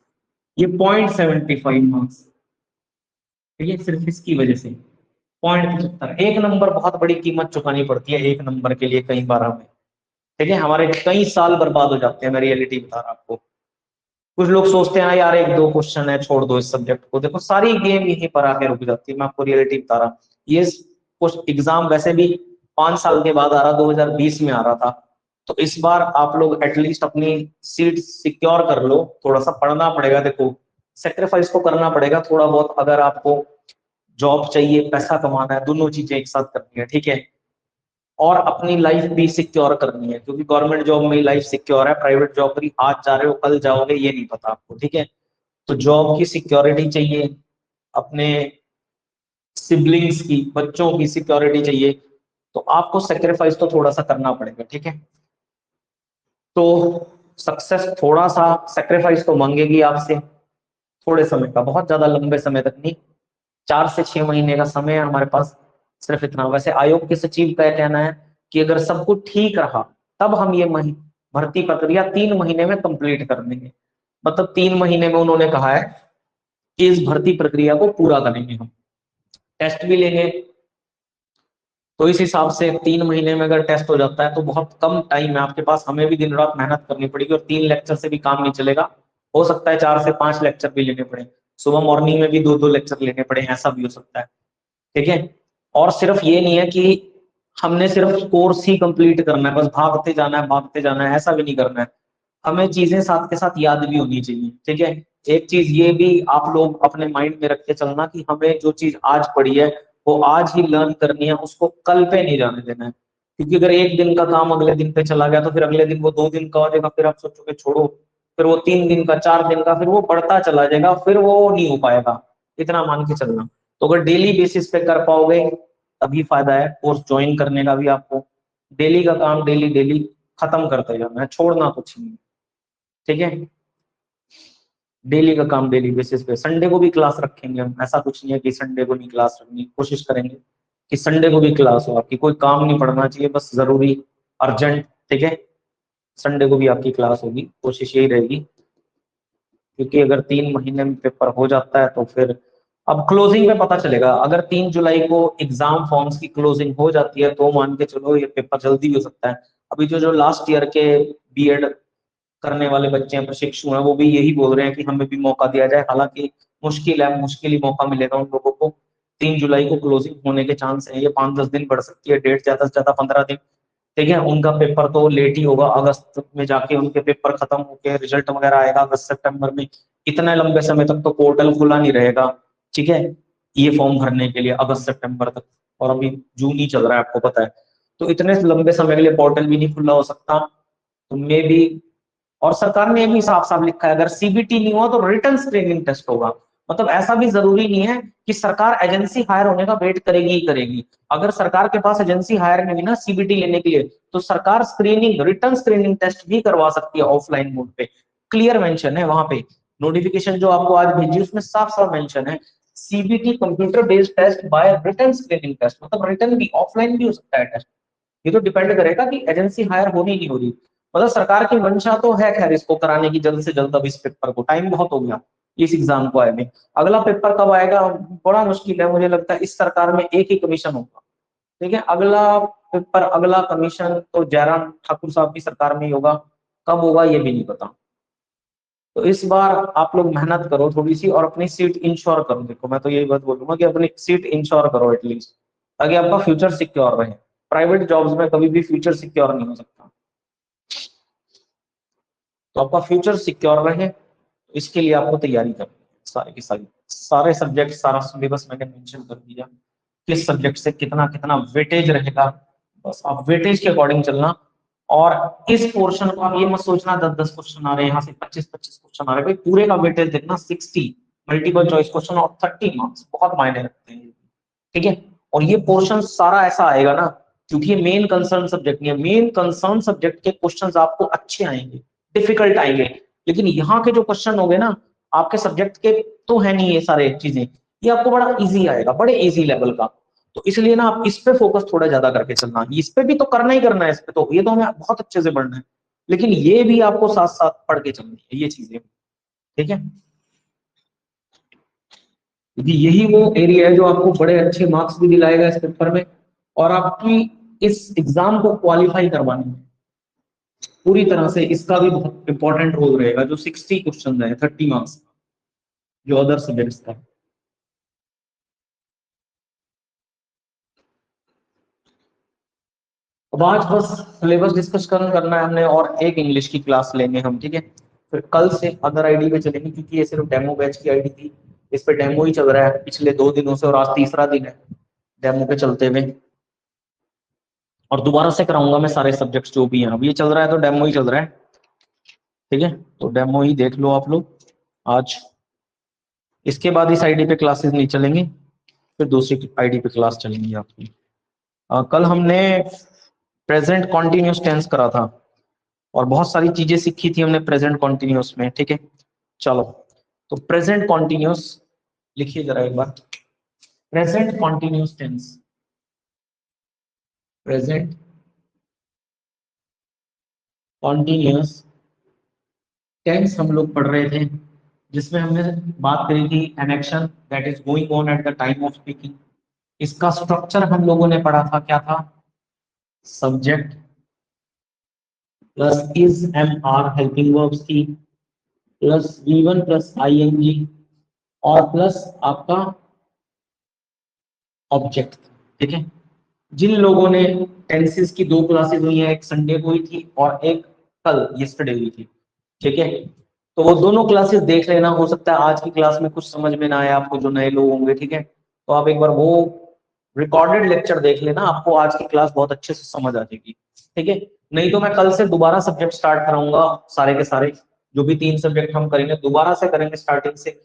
ये 0.75 मार्क्स, ठीक है, सिर्फ इसकी वजह से 0.75। एक नंबर बहुत बड़ी कीमत चुकानी पड़ती है एक नंबर के लिए कई बार हमें, ठीक है, हमारे कई साल बर्बाद हो जाते हैं। मैं रियलिटी बता रहा आपको। कुछ लोग सोचते हैं यार 1-2 क्वेश्चन है छोड़ दो इस सब्जेक्ट को, देखो सारी गेम यहीं पर आके रुक जाती है। मैं आपको रियलिटी बता रहा हूँ। ये एग्जाम वैसे भी 5 साल के बाद आ रहा, 2020 में आ रहा था, तो इस बार आप लोग एटलीस्ट अपनी सीट सिक्योर कर लो। थोड़ा सा पढ़ना पड़ेगा, देखो सेक्रीफाइस तो करना पड़ेगा थोड़ा बहुत, अगर आपको जॉब चाहिए, पैसा कमाना है, दोनों चीजें एक साथ करनी है, ठीक है। और अपनी लाइफ भी सिक्योर करनी है, क्योंकि गवर्नमेंट जॉब में लाइफ सिक्योर है, प्राइवेट जॉब में आज जा रहे हो कल जाओगे ये नहीं पता आपको, ठीक है। तो जॉब की सिक्योरिटी चाहिए, अपने सिबलिंग्स की, बच्चों की सिक्योरिटी चाहिए, तो आपको सेक्रीफाइस तो थोड़ा सा करना पड़ेगा, ठीक है। तो सक्सेस थोड़ा सा सेक्रीफाइस तो मांगेगी आपसे, थोड़े समय का, बहुत ज्यादा लंबे समय तक नहीं, 4 से 6 महीने का समय है हमारे पास, सिर्फ इतना। वैसे आयोग के सचिव का कहना है कि अगर सब कुछ ठीक रहा तब हम ये भर्ती प्रक्रिया 3 महीने में कंप्लीट कर देंगे। मतलब 3 महीने में उन्होंने कहा है कि इस भर्ती प्रक्रिया को पूरा करेंगे हम, टेस्ट भी लेंगे। तो इस हिसाब से 3 महीने में अगर टेस्ट हो जाता है तो बहुत कम टाइम है आपके पास, हमें भी दिन रात मेहनत करनी पड़ेगी, और 3 लेक्चर से भी काम नहीं चलेगा। हो सकता है 4 से 5 लेक्चर भी लेने पड़े, सुबह मॉर्निंग में भी 2-2 लेक्चर लेने पड़े, ऐसा भी हो सकता है, ठीक है। और सिर्फ ये नहीं है कि हमने सिर्फ कोर्स ही कंप्लीट करना है, बस भागते जाना है भागते जाना है, ऐसा भी नहीं करना है। हमें चीजें साथ के साथ याद भी होनी चाहिए, ठीक है। एक चीज ये भी आप लोग अपने माइंड में रख के चलना कि हमें जो चीज आज पढ़ी है वो आज ही लर्न करनी है, उसको कल पे नहीं जाने देना है। क्योंकि अगर एक दिन का काम अगले दिन पे चला गया तो फिर अगले दिन वो 2 दिन का हो जाएगा, फिर आप सोचोगे छोड़ो, फिर वो 3 दिन का, 4 दिन का, फिर वो बढ़ता चला जाएगा, फिर वो नहीं हो पाएगा। इतना मान के चलना। तो अगर डेली बेसिस पे कर पाओगे तभी फायदा है कोर्स ज्वाइन करने का भी। आपको डेली का काम डेली डेली खत्म करते जाना है, छोड़ना कुछ नहीं, ठीक है। डेली का काम डेली बेसिस पे। संडे को भी क्लास रखेंगे हम, ऐसा कुछ नहीं है कि संडे को नहीं क्लास रखनी, कोशिश करेंगे कि संडे को भी क्लास हो आपकी। कोई काम नहीं पड़ना चाहिए, बस जरूरी अर्जेंट, ठीक है, संडे को भी आपकी क्लास होगी, कोशिश यही रहेगी। क्योंकि अगर 3 महीने में पेपर हो जाता है तो फिर अब क्लोजिंग में पता चलेगा। अगर 3 जुलाई को एग्जाम फॉर्म्स की क्लोजिंग हो जाती है तो मान के चलो ये पेपर जल्दी भी हो सकता है। अभी जो जो लास्ट ईयर के बीएड करने वाले बच्चे हैं, प्रशिक्षु हैं, वो भी यही बोल रहे हैं कि हमें भी मौका दिया जाए। हालांकि मुश्किल है, मुश्किल ही मौका मिलेगा उन लोगों को। 3 जुलाई को क्लोजिंग होने के चांस है, ये 5-10 दिन बढ़ सकती है, डेट ज्यादा से ज्यादा 15 दिन, ठीक है। उनका पेपर तो लेट ही होगा, अगस्त में जाके उनके पेपर खत्म होके रिजल्ट वगैरह आएगा अगस्त सितंबर में। इतने लंबे समय तक तो पोर्टल खुला नहीं रहेगा, ठीक है, ये फॉर्म भरने के लिए अगस्त सितंबर तक। और अभी जून ही चल रहा है, आपको पता है। तो इतने लंबे समय के लिए पोर्टल भी नहीं खुला हो सकता, तो मे भी। और सरकार ने भी साफ साफ लिखा है अगर सीबीटी नहीं हुआ तो रिटन स्क्रीनिंग टेस्ट होगा। मतलब ऐसा भी जरूरी नहीं है कि सरकार एजेंसी हायर होने का वेट करेगी ही करेगी। अगर सरकार के पास एजेंसी हायर में भी ना सीबीटी लेने के लिए, तो सरकार स्क्रीनिंग, रिटन स्क्रीनिंग टेस्ट भी करवा सकती है ऑफलाइन मोड पे। क्लियर मेंशन है वहां पे, नोटिफिकेशन जो आपको आज भेजी उसमें साफ साफ मेंशन है, CBT computer based test by written screening test. मतलब रिटन भी, ऑफलाइन भी हो सकता है टेस्ट। ये तो डिपेंड करेगा कि एजेंसी हायर होनी नहीं हो रही। मतलब सरकार की मंशा तो है खैर इसको कराने की जल्द से जल्द। अब इस पेपर को टाइम बहुत हो गया, इस एग्जाम को आए में। अगला पेपर कब आएगा बड़ा मुश्किल है, मुझे लगता है इस सरकार में एक ही कमीशन होगा, ठीक है। अगला पेपर, अगला कमीशन तो जयराम ठाकुर साहब की सरकार में ही होगा, कब होगा ये भी नहीं पता। तो इस बार आप लोग मेहनत करो थोड़ी सी और अपनी सीट इंश्योर करो। देखो मैं तो यही बात बोलूंगा कि अपनी सीट इंश्योर करो एटलीस्ट, ताकि आपका फ्यूचर सिक्योर रहे। प्राइवेट जॉब्स में कभी भी फ्यूचर सिक्योर नहीं हो सकता, तो आपका फ्यूचर सिक्योर रहे इसके लिए आपको तैयारी करनी है सारी की सारी। सारे सब्जेक्ट, सारा सिलेबस मैंने मेंशन कर दिया, किस सब्जेक्ट से कितना कितना वेटेज रहेगा, बस आप वेटेज के अकॉर्डिंग चलना। और इस पोर्शन को आप ये मत सोचना 10-10 क्वेश्चन आ रहे हैं, यहाँ से 25-25 क्वेश्चन आ रहे हैं। भाई पूरे का वेटेज देखना, 60 मल्टीपल चॉइस क्वेश्चन और 30 मार्क्स बहुत मायने रखते हैं, ठीक है। और ये पोर्शन सारा ऐसा आएगा ना, क्योंकि ये मेन कंसर्न सब्जेक्ट नहीं है, मेन कंसर्न सब्जेक्ट के क्वेश्चंस आपको अच्छे आएंगे, डिफिकल्ट आएंगे। लेकिन यहाँ के जो क्वेश्चन होंगे ना, आपके सब्जेक्ट के तो है नहीं ये सारे चीजें, ये आपको बड़ा इजी आएगा, बड़े इजी लेवल का। तो इसलिए ना आप इस पे फोकस थोड़ा ज्यादा करके चलना, इस पे भी तो करना ही करना है, इस पे तो ये तो हमें बहुत अच्छे से पढ़ना है, लेकिन ये भी आपको साथ साथ पढ़ के चलनी है ये चीजें, ठीक है। क्योंकि यही वो एरिया है जो आपको बड़े अच्छे मार्क्स भी दिलाएगा इस पेपर में, और आपकी इस एग्जाम को क्वालिफाई करवाने में पूरी तरह से इसका भी बहुत इंपॉर्टेंट रोल रहेगा। जो 60 क्वेश्चन है 30 मार्क्स जो अदर सब्जेक्ट्स का। अब आज बस सिलेबस डिस्कस करना है हमने, और एक इंग्लिश की क्लास लेंगे हम, ठीक है। फिर कल से अदर आईडी पे चलेंगे, क्योंकि ये सिर्फ डेमो बैच की आईडी थी, इस पे डेमो ही चल रहा है पिछले 2 दिनों से, और आज तीसरा दिन है डेमो पे चलते हुए। और दोबारा से कराऊंगा मैं सारे सब्जेक्ट्स जो भी हैं, अब ये चल रहा है तो डेमो ही चल रहा है, ठीक है। तो डेमो ही देख लो आप लोग आज, इसके बाद इस आईडी पे क्लासेस नहीं चलेंगे, फिर दूसरी आईडी पे क्लास चलेंगी आपकी। कल हमने प्रेजेंट कॉन्टिन्यूस टेंस करा था, और बहुत सारी चीजें सीखी थी हमने प्रेजेंट कॉन्टिन्यूस में, ठीक है। चलो, तो प्रेजेंट कॉन्टिन्यूस लिखिए जरा एक बार, present continuous tense, present continuous tense हम लोग पढ़ रहे थे, जिसमें हमने बात करी थी an action that is going on at the time of speaking. इसका स्ट्रक्चर हम लोगों ने पढ़ा था, क्या था, subject plus is am are helping verbs थी, प्लस V1 प्लस ING, और प्लस आपका ऑब्जेक्ट, ठीक है। जिन लोगों ने टेंसेस की 2 क्लासेस हुई है, एक संडे को हुई थी और एक कल यस्टरडे हुई थी, ठीक है। तो वो दोनों क्लासेस देख लेना, हो सकता है आज की क्लास में कुछ समझ में ना आए आपको, जो नए लोग होंगे, ठीक है। तो आप एक बार वो रिकॉर्डेड लेक्चर देख लेना, आपको आज की क्लास बहुत अच्छे से समझ आ जाएगी, ठीक है। नहीं तो मैं कल से दोबारा सब्जेक्ट स्टार्ट कराऊंगा, सारे के सारे जो भी 3 सब्जेक्ट हम करेंगे दोबारा से करेंगे स्टार्टिंग से,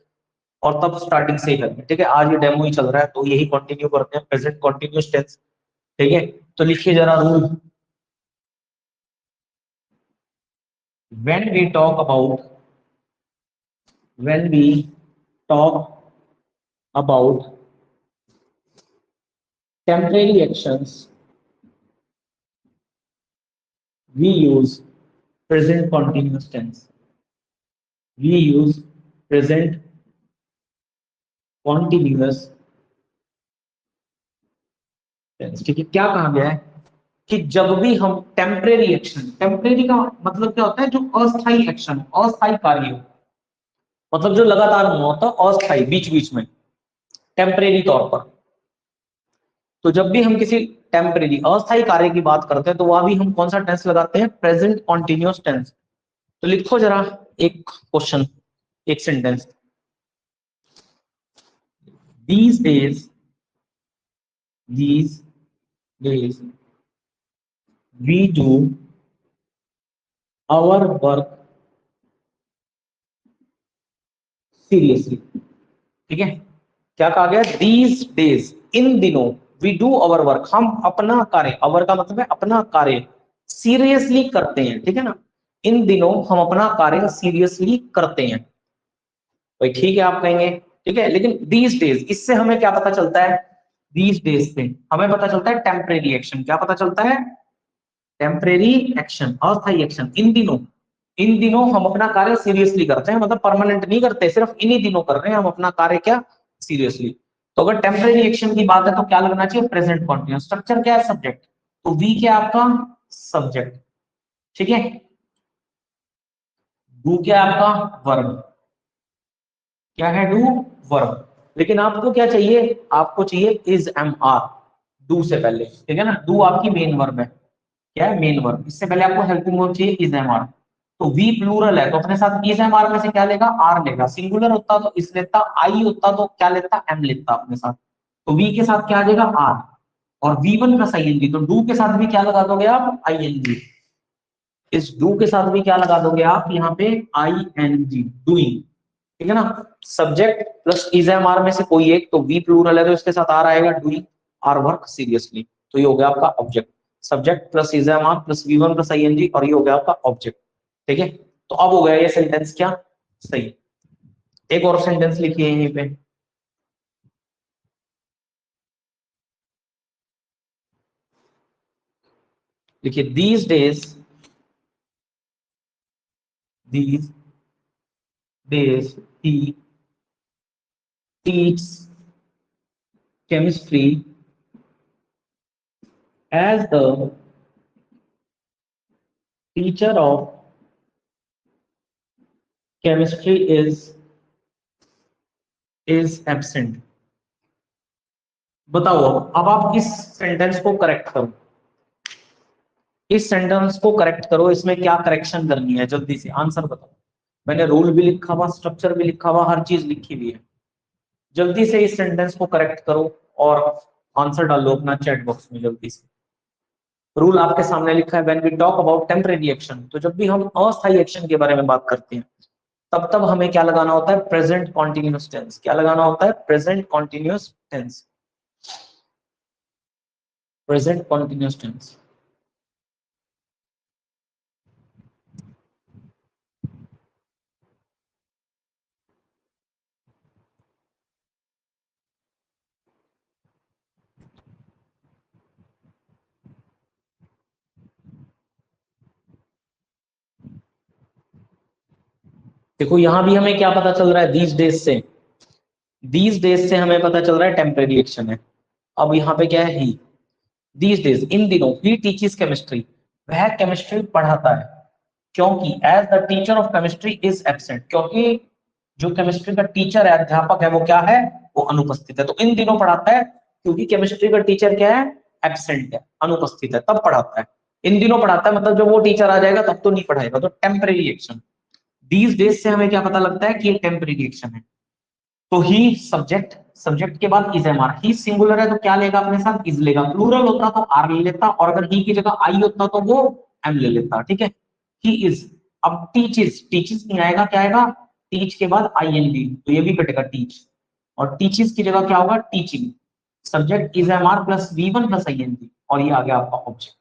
और तब स्टार्टिंग से ही करेंगे, ठीक है। आज ये डेमो ही चल रहा है तो यही कंटिन्यू करते हैं, प्रेजेंट कंटिन्यूअस टेंस, ठीक है। तो लिखिए जरा rule, when we talk about when we talk about temporary actions, we use present continuous tense, we use present continuous tense, ठीक है। क्या कहा गया है कि जब भी हम टेम्परेरी एक्शन, टेम्परेरी का मतलब क्या होता है, जो अस्थायी एक्शन, अस्थायी कार्य, मतलब जो लगातार नहीं होता, अस्थायी बीच बीच में, टेम्परेरी तौर पर। तो जब भी हम किसी टेम्परेरी अस्थायी कार्य की बात करते हैं तो वहां भी हम कौन सा टेंस लगाते हैं, प्रेजेंट कॉन्टिन्यूअस टेंस। तो लिखो जरा एक क्वेश्चन, एक sentence, these days we do our work seriously, ठीक है। क्या कहा गया, these days, इन दिनों, we do our work, हम अपना कार्य, our का मतलब है अपना कार्य, सीरियसली करते हैं, ठीक है ना। इन दिनों हम अपना कार्य सीरियसली करते हैं, भाई ठीक है आप कहेंगे, ठीक है। लेकिन these days, इससे हमें क्या पता चलता है, these days से हमें पता चलता है टेम्परेरी एक्शन, क्या पता चलता है, टेम्परेरी एक्शन, अस्थायी एक्शन। इन दिनों हम अपना कार्य सीरियसली करते हैं, मतलब परमानेंट नहीं करते, सिर्फ इन्हीं दिनों कर रहे हैं हम अपना कार्य, क्या, सीरियसली। तो अगर टेम्परेरी एक्शन की बात है तो क्या लगना चाहिए, प्रेजेंट कॉन्टिन्यूअस। स्ट्रक्चर क्या है, सब्जेक्ट, तो वी क्या आपका सब्जेक्ट, ठीक है। डू क्या आपका वर्ब, क्या है, डू वर्ब। लेकिन आपको क्या चाहिए, आपको चाहिए इज एम आर, डू से पहले, ठीक है ना। डू आपकी मेन वर्ब है, क्या है, मेन वर्ब। इससे पहले आपको हेल्पिंग वर्ब चाहिए इज एम आर। तो वी प्लूरल है तो अपने साथ इज एम आर में से क्या लेगा, आर लेगा। सिंगुलर होता तो इस लेता, आई होता तो क्या लेता, एम लेता अपने साथ। तो वी के साथ क्या आ जाएगा, आर, और V1 प्लस ING। तो डू के साथ भी क्या लगा दोगे आप, ING। इस डू के साथ भी क्या लगा दोगे आप यहाँ पे, ING, डूइंग, ठीक है ना। Subject plus is am are में से कोई एक, तो वी प्लूरल है तो इसके साथ आर आएगा, डूइंग आर वर्क सीरियसली। तो ये हो गया आपका object, subject plus is am are plus V1 plus ING, और ये हो गया आपका ऑब्जेक्ट, ठीक है। तो अब हो गया ये सेंटेंस क्या, सही। एक और सेंटेंस लिखिए यहीं पे, लिखिए these days he teaches chemistry as the teacher of chemistry is absent। बताओ अब आप इस सेंटेंस को करेक्ट करो, इस सेंटेंस को करेक्ट करो, इसमें क्या करेक्शन करनी है, जल्दी से आंसर बताओ। मैंने रूल भी लिखा हुआ, स्ट्रक्चर भी लिखा हुआ, हर चीज लिखी हुई है। जल्दी से इस सेंटेंस को करेक्ट करो और आंसर डालो अपना चैट बॉक्स में जल्दी से। रूल आपके सामने लिखा है, when we talk about temporary action, तो जब भी हम अस्थायी एक्शन के बारे में बात करते हैं तब हमें क्या लगाना होता है, प्रेजेंट कॉन्टिन्यूअस टेंस। क्या लगाना होता है, present continuous tense, present continuous tense. देखो यहां भी हमें क्या पता चल रहा है, दीज डेज से हमें पता चल रहा है टेम्परेरी एक्शन है। अब यहाँ पे क्या है, ही, दीज डेज, इन दिनों, ही टीचेस केमिस्ट्री, वह केमिस्ट्री पढ़ाता है, क्योंकि as the teacher of chemistry is absent, क्योंकि जो केमिस्ट्री का टीचर है, अध्यापक है, वो क्या है, वो अनुपस्थित है। तो इन दिनों पढ़ाता है क्योंकि केमिस्ट्री का टीचर क्या है, एब्सेंट है, अनुपस्थित है, तब पढ़ाता है। इन दिनों पढ़ाता है मतलब जब वो टीचर आ जाएगा तब तो नहीं पढ़ाएगा, तो टेम्परेरी एक्शन। दीज डेज से हमें क्या पता लगता है कि ये टेम्परेरी एक्शन है। तो ही सब्जेक्ट, सब्जेक्ट के बाद is am are, he singular है तो क्या लेगा अपने साथ, इज लेगा। प्लूरल होता तो आर ले लेता, और अगर ही की जगह आई होता तो वो एम ले लेता, ठीक है। ही इज, अब टीचेस, टीचेस नहीं आएगा, क्या आएगा, टीच के बाद आई एन डी, तो ये भी कटेगा टीच, और टीचेस की जगह क्या होगा, teaching. Subject is am are plus V one plus I N D, और ये आ गया आपका ऑब्जेक्ट,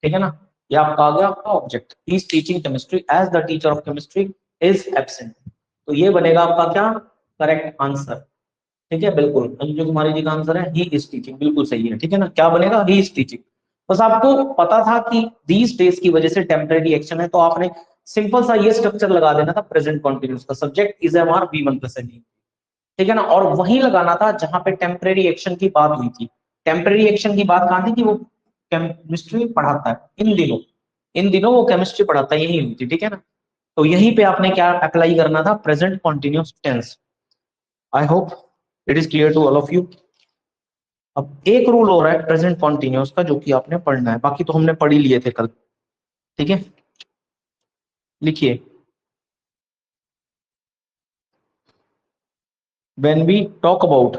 ठीक है ना। ये आपका आ गया आपका object, he is teaching chemistry as the teacher of chemistry is absent. तो ये बनेगा आपका क्या, करेक्ट आंसर, ठीक है। बिल्कुल अंजू कुमारी जी का आंसर है ही इज टीचिंग, बिल्कुल सही है, ठीक है ना। क्या बनेगा, ही इज टीचिंग। बस आपको पता था कि दीज डेज की वजह से टेम्परेरी एक्शन है, तो आपने सिंपल सा ये स्ट्रक्चर लगा देना था, प्रेजेंट कॉन्टिन्यूस का, subject is am are V one plus N, ठीक है ना। और वही लगाना था जहां पे टेम्परेरी एक्शन की बात हुई थी। टेम्परेरी एक्शन की बात कहां थी, कि वो केमिस्ट्री पढ़ाता है, इन दिनों वो केमिस्ट्री पढ़ाता है, यही हुई थी, ठीक है ना। तो यहीं पे आपने क्या अप्लाई करना था, present continuous tense. I hope it is clear to all of you. अब एक रूल हो रहा है प्रेजेंट कॉन्टिन्यूस का, जो कि आपने पढ़ना है, बाकी तो हमने पढ़ ही लिए थे कल, ठीक है। लिखिए, when we talk about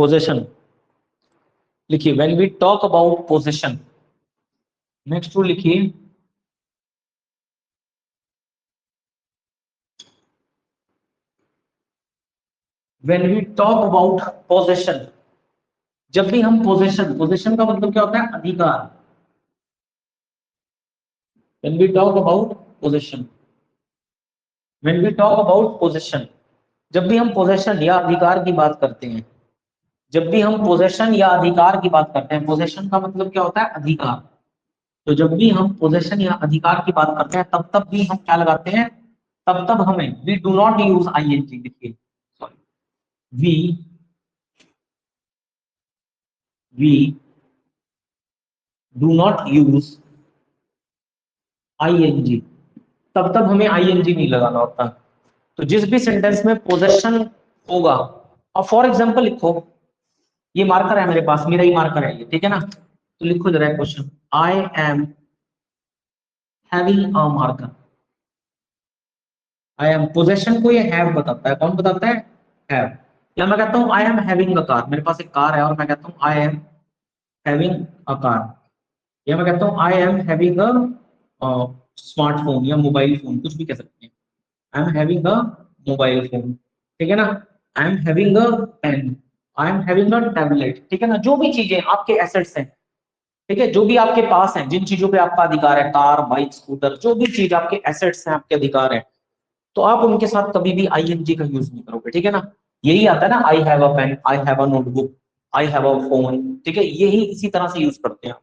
possession, लिखिए when we talk about possession. Next rule लिखिए, when we talk about possession, जब भी हम पोजेशन, पोजेशन का मतलब क्या होता है, अधिकार। When we talk about possession, when we talk about possession, जब भी हम पोजेशन या अधिकार की बात करते हैं, जब भी हम पोजेशन या अधिकार की बात करते हैं, पोजेशन का मतलब क्या होता है, अधिकार। तो जब भी हम पोजेशन या अधिकार की बात करते हैं तब भी हम क्या लगाते हैं, तब हमें we do not use I N G, लिखिए, sorry, we we do not use I N G, तब हमें आई एन जी नहीं लगाना होता। तो जिस भी सेंटेंस में पोजेशन होगा, और फॉर एग्जाम्पल लिखो, ये मार्कर है मेरे पास, मेरा ही मार्कर है ये, ठीक है ना। तो लिखो जरा question, I am having a marker, I am, possession को ये हैव बताता है, कौन बताता है, हैव। या मैं कहता हूं I am having a car, मेरे पास एक कार है और मैं कहता हूं I am having a car. या मैं कहता हूं I am having a smartphone या मोबाइल फोन, कुछ भी कह सकते हैं। I am having a mobile phone, ठीक है ना। I am having a pen, I am having a tablet, ठीक है ना। जो भी चीजें आपके एसेट्स हैं, ठीक है, जो भी आपके पास है, जिन चीजों पे आपका अधिकार है, कार, बाइक, स्कूटर, जो भी चीज आपके एसेट्स हैं, आपके अधिकार है, तो आप उनके साथ कभी भी आईएनजी का यूज नहीं करोगे। ठीक है ना, यही आता है ना, I have a pen, I have a notebook, I have a phone. ठीक है, यही इसी तरह से यूज करते हैं।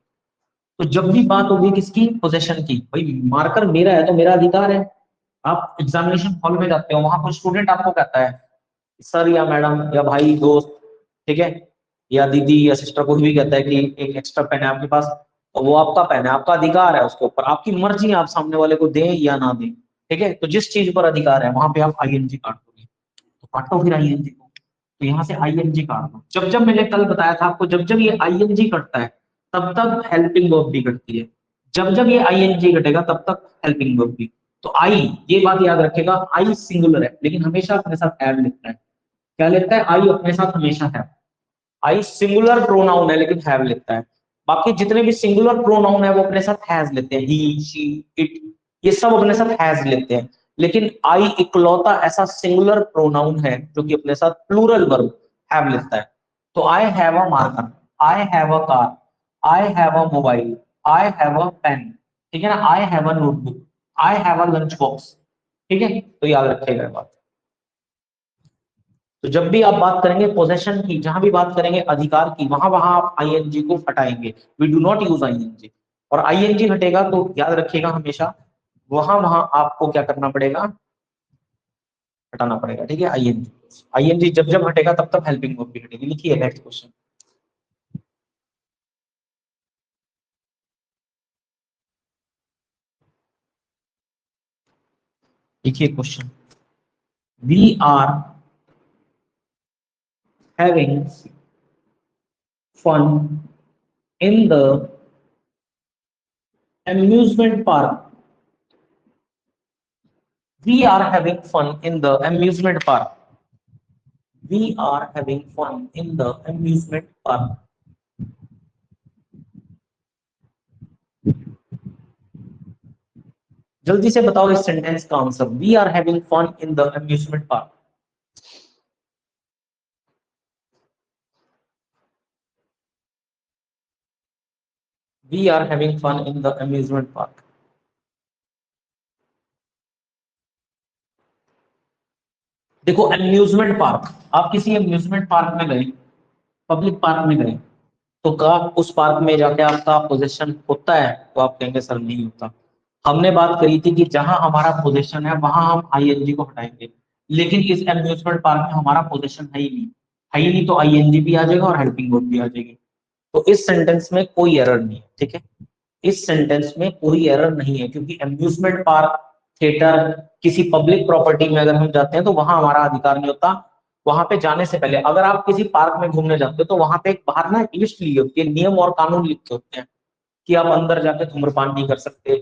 तो जब भी बात होगी किसकी, पोजेशन की, भाई मार्कर मेरा है तो मेरा अधिकार है। आप एग्जामिनेशन हॉल में जाते हो, वहां पर स्टूडेंट आपको कहता है सर या मैडम या भाई दोस्त, ठीक है, या दीदी या सिस्टर, कोई भी कहता है कि एक एक्स्ट्रा पेन है आपके पास, और वो आपका पेन है, आपका अधिकार है उसके ऊपर, आपकी मर्जी है आप सामने वाले को दें या ना दें। ठीक है, तो जिस चीज पर अधिकार है वहां पे आप आईएनजी काट दोगे, तो काटो फिर आईएनजी को। तो यहाँ से आईएनजी काट दो। जब जब मैंने कल बताया था आपको, जब जब ये आईएनजी कटता है तब तक हेल्पिंग वर्ब भी कटती है। जब जब ये आईएनजी कटेगा तब तक हेल्पिंग वर्ब भी। तो आई, ये बात याद रखेगा, आई सिंगुलर है लेकिन हमेशा अपने साथ हैव लिखता है। क्या लिखता है, आई अपने साथ हमेशा है। आई सिंगुलर प्रोनाउन है लेकिन हैव लिखता है। बाकी जितने भी सिंगुलर प्रोनाउन है वो अपने साथ हैज लेते हैं, ही, शी, इट, ये सब अपने साथ हैज लेते हैं। लेकिन आई इकलौता ऐसा सिंगुलर प्रोनाउन है जो कि अपने साथ प्लूरल वर्ब हैव लेता है। तो I have a marker, I have a car, I have a mobile, I have a pen, ठीक है ना, I have a notebook, I have a lunch box. ठीक है, तो याद रखिएगा ये बात। तो जब भी आप बात करेंगे पोजेशन की, जहां भी बात करेंगे अधिकार की, वहां वहां आप आईएनजी को हटाएंगे। We do not use I N G. और आईएनजी हटेगा तो याद रखिएगा हमेशा वहां वहां आपको क्या करना पड़ेगा, हटाना पड़ेगा। ठीक है, आईएनजी, आईएनजी जब जब हटेगा तब तक हेल्पिंग वर्ब भी हटेगी। लिखिए नेक्स्ट क्वेश्चन। लिखिए question, we are having fun in the amusement park. We are having fun in the amusement park. We are having fun in the amusement park. जल्दी से बताओ इस सेंटेंस का answer. We are having fun in the amusement park. We are having fun in the amusement park. देखो amusement park, आप किसी amusement park में गए, पब्लिक पार्क में गए, तो का उस पार्क में जाके आपका पोजीशन होता है, तो आप कहेंगे सर नहीं होता। हमने बात करी थी कि जहां हमारा पोजीशन है वहां हम आईएनजी को हटाएंगे, लेकिन इस अम्यूजमेंट पार्क में हमारा पोजीशन है ही नहीं, है ही नहीं, तो आईएनजी भी आ जाएगा और हेल्पिंग वर्ब भी आ जाएगी। तो इस सेंटेंस में कोई एरर नहीं है। ठीक है, इस सेंटेंस में कोई एरर नहीं है, क्योंकि अम्यूजमेंट पार्क, थिएटर, किसी पब्लिक प्रॉपर्टी में अगर हम जाते हैं तो वहां हमारा अधिकार नहीं होता। वहां पे जाने से पहले अगर आप किसी पार्क में घूमने जाते हो तो वहां पे एक बाहर ना एक लिस्ट ली होती है, नियम और कानून लिखे होते हैं कि आप अंदर जाके धूम्रपान नहीं कर सकते,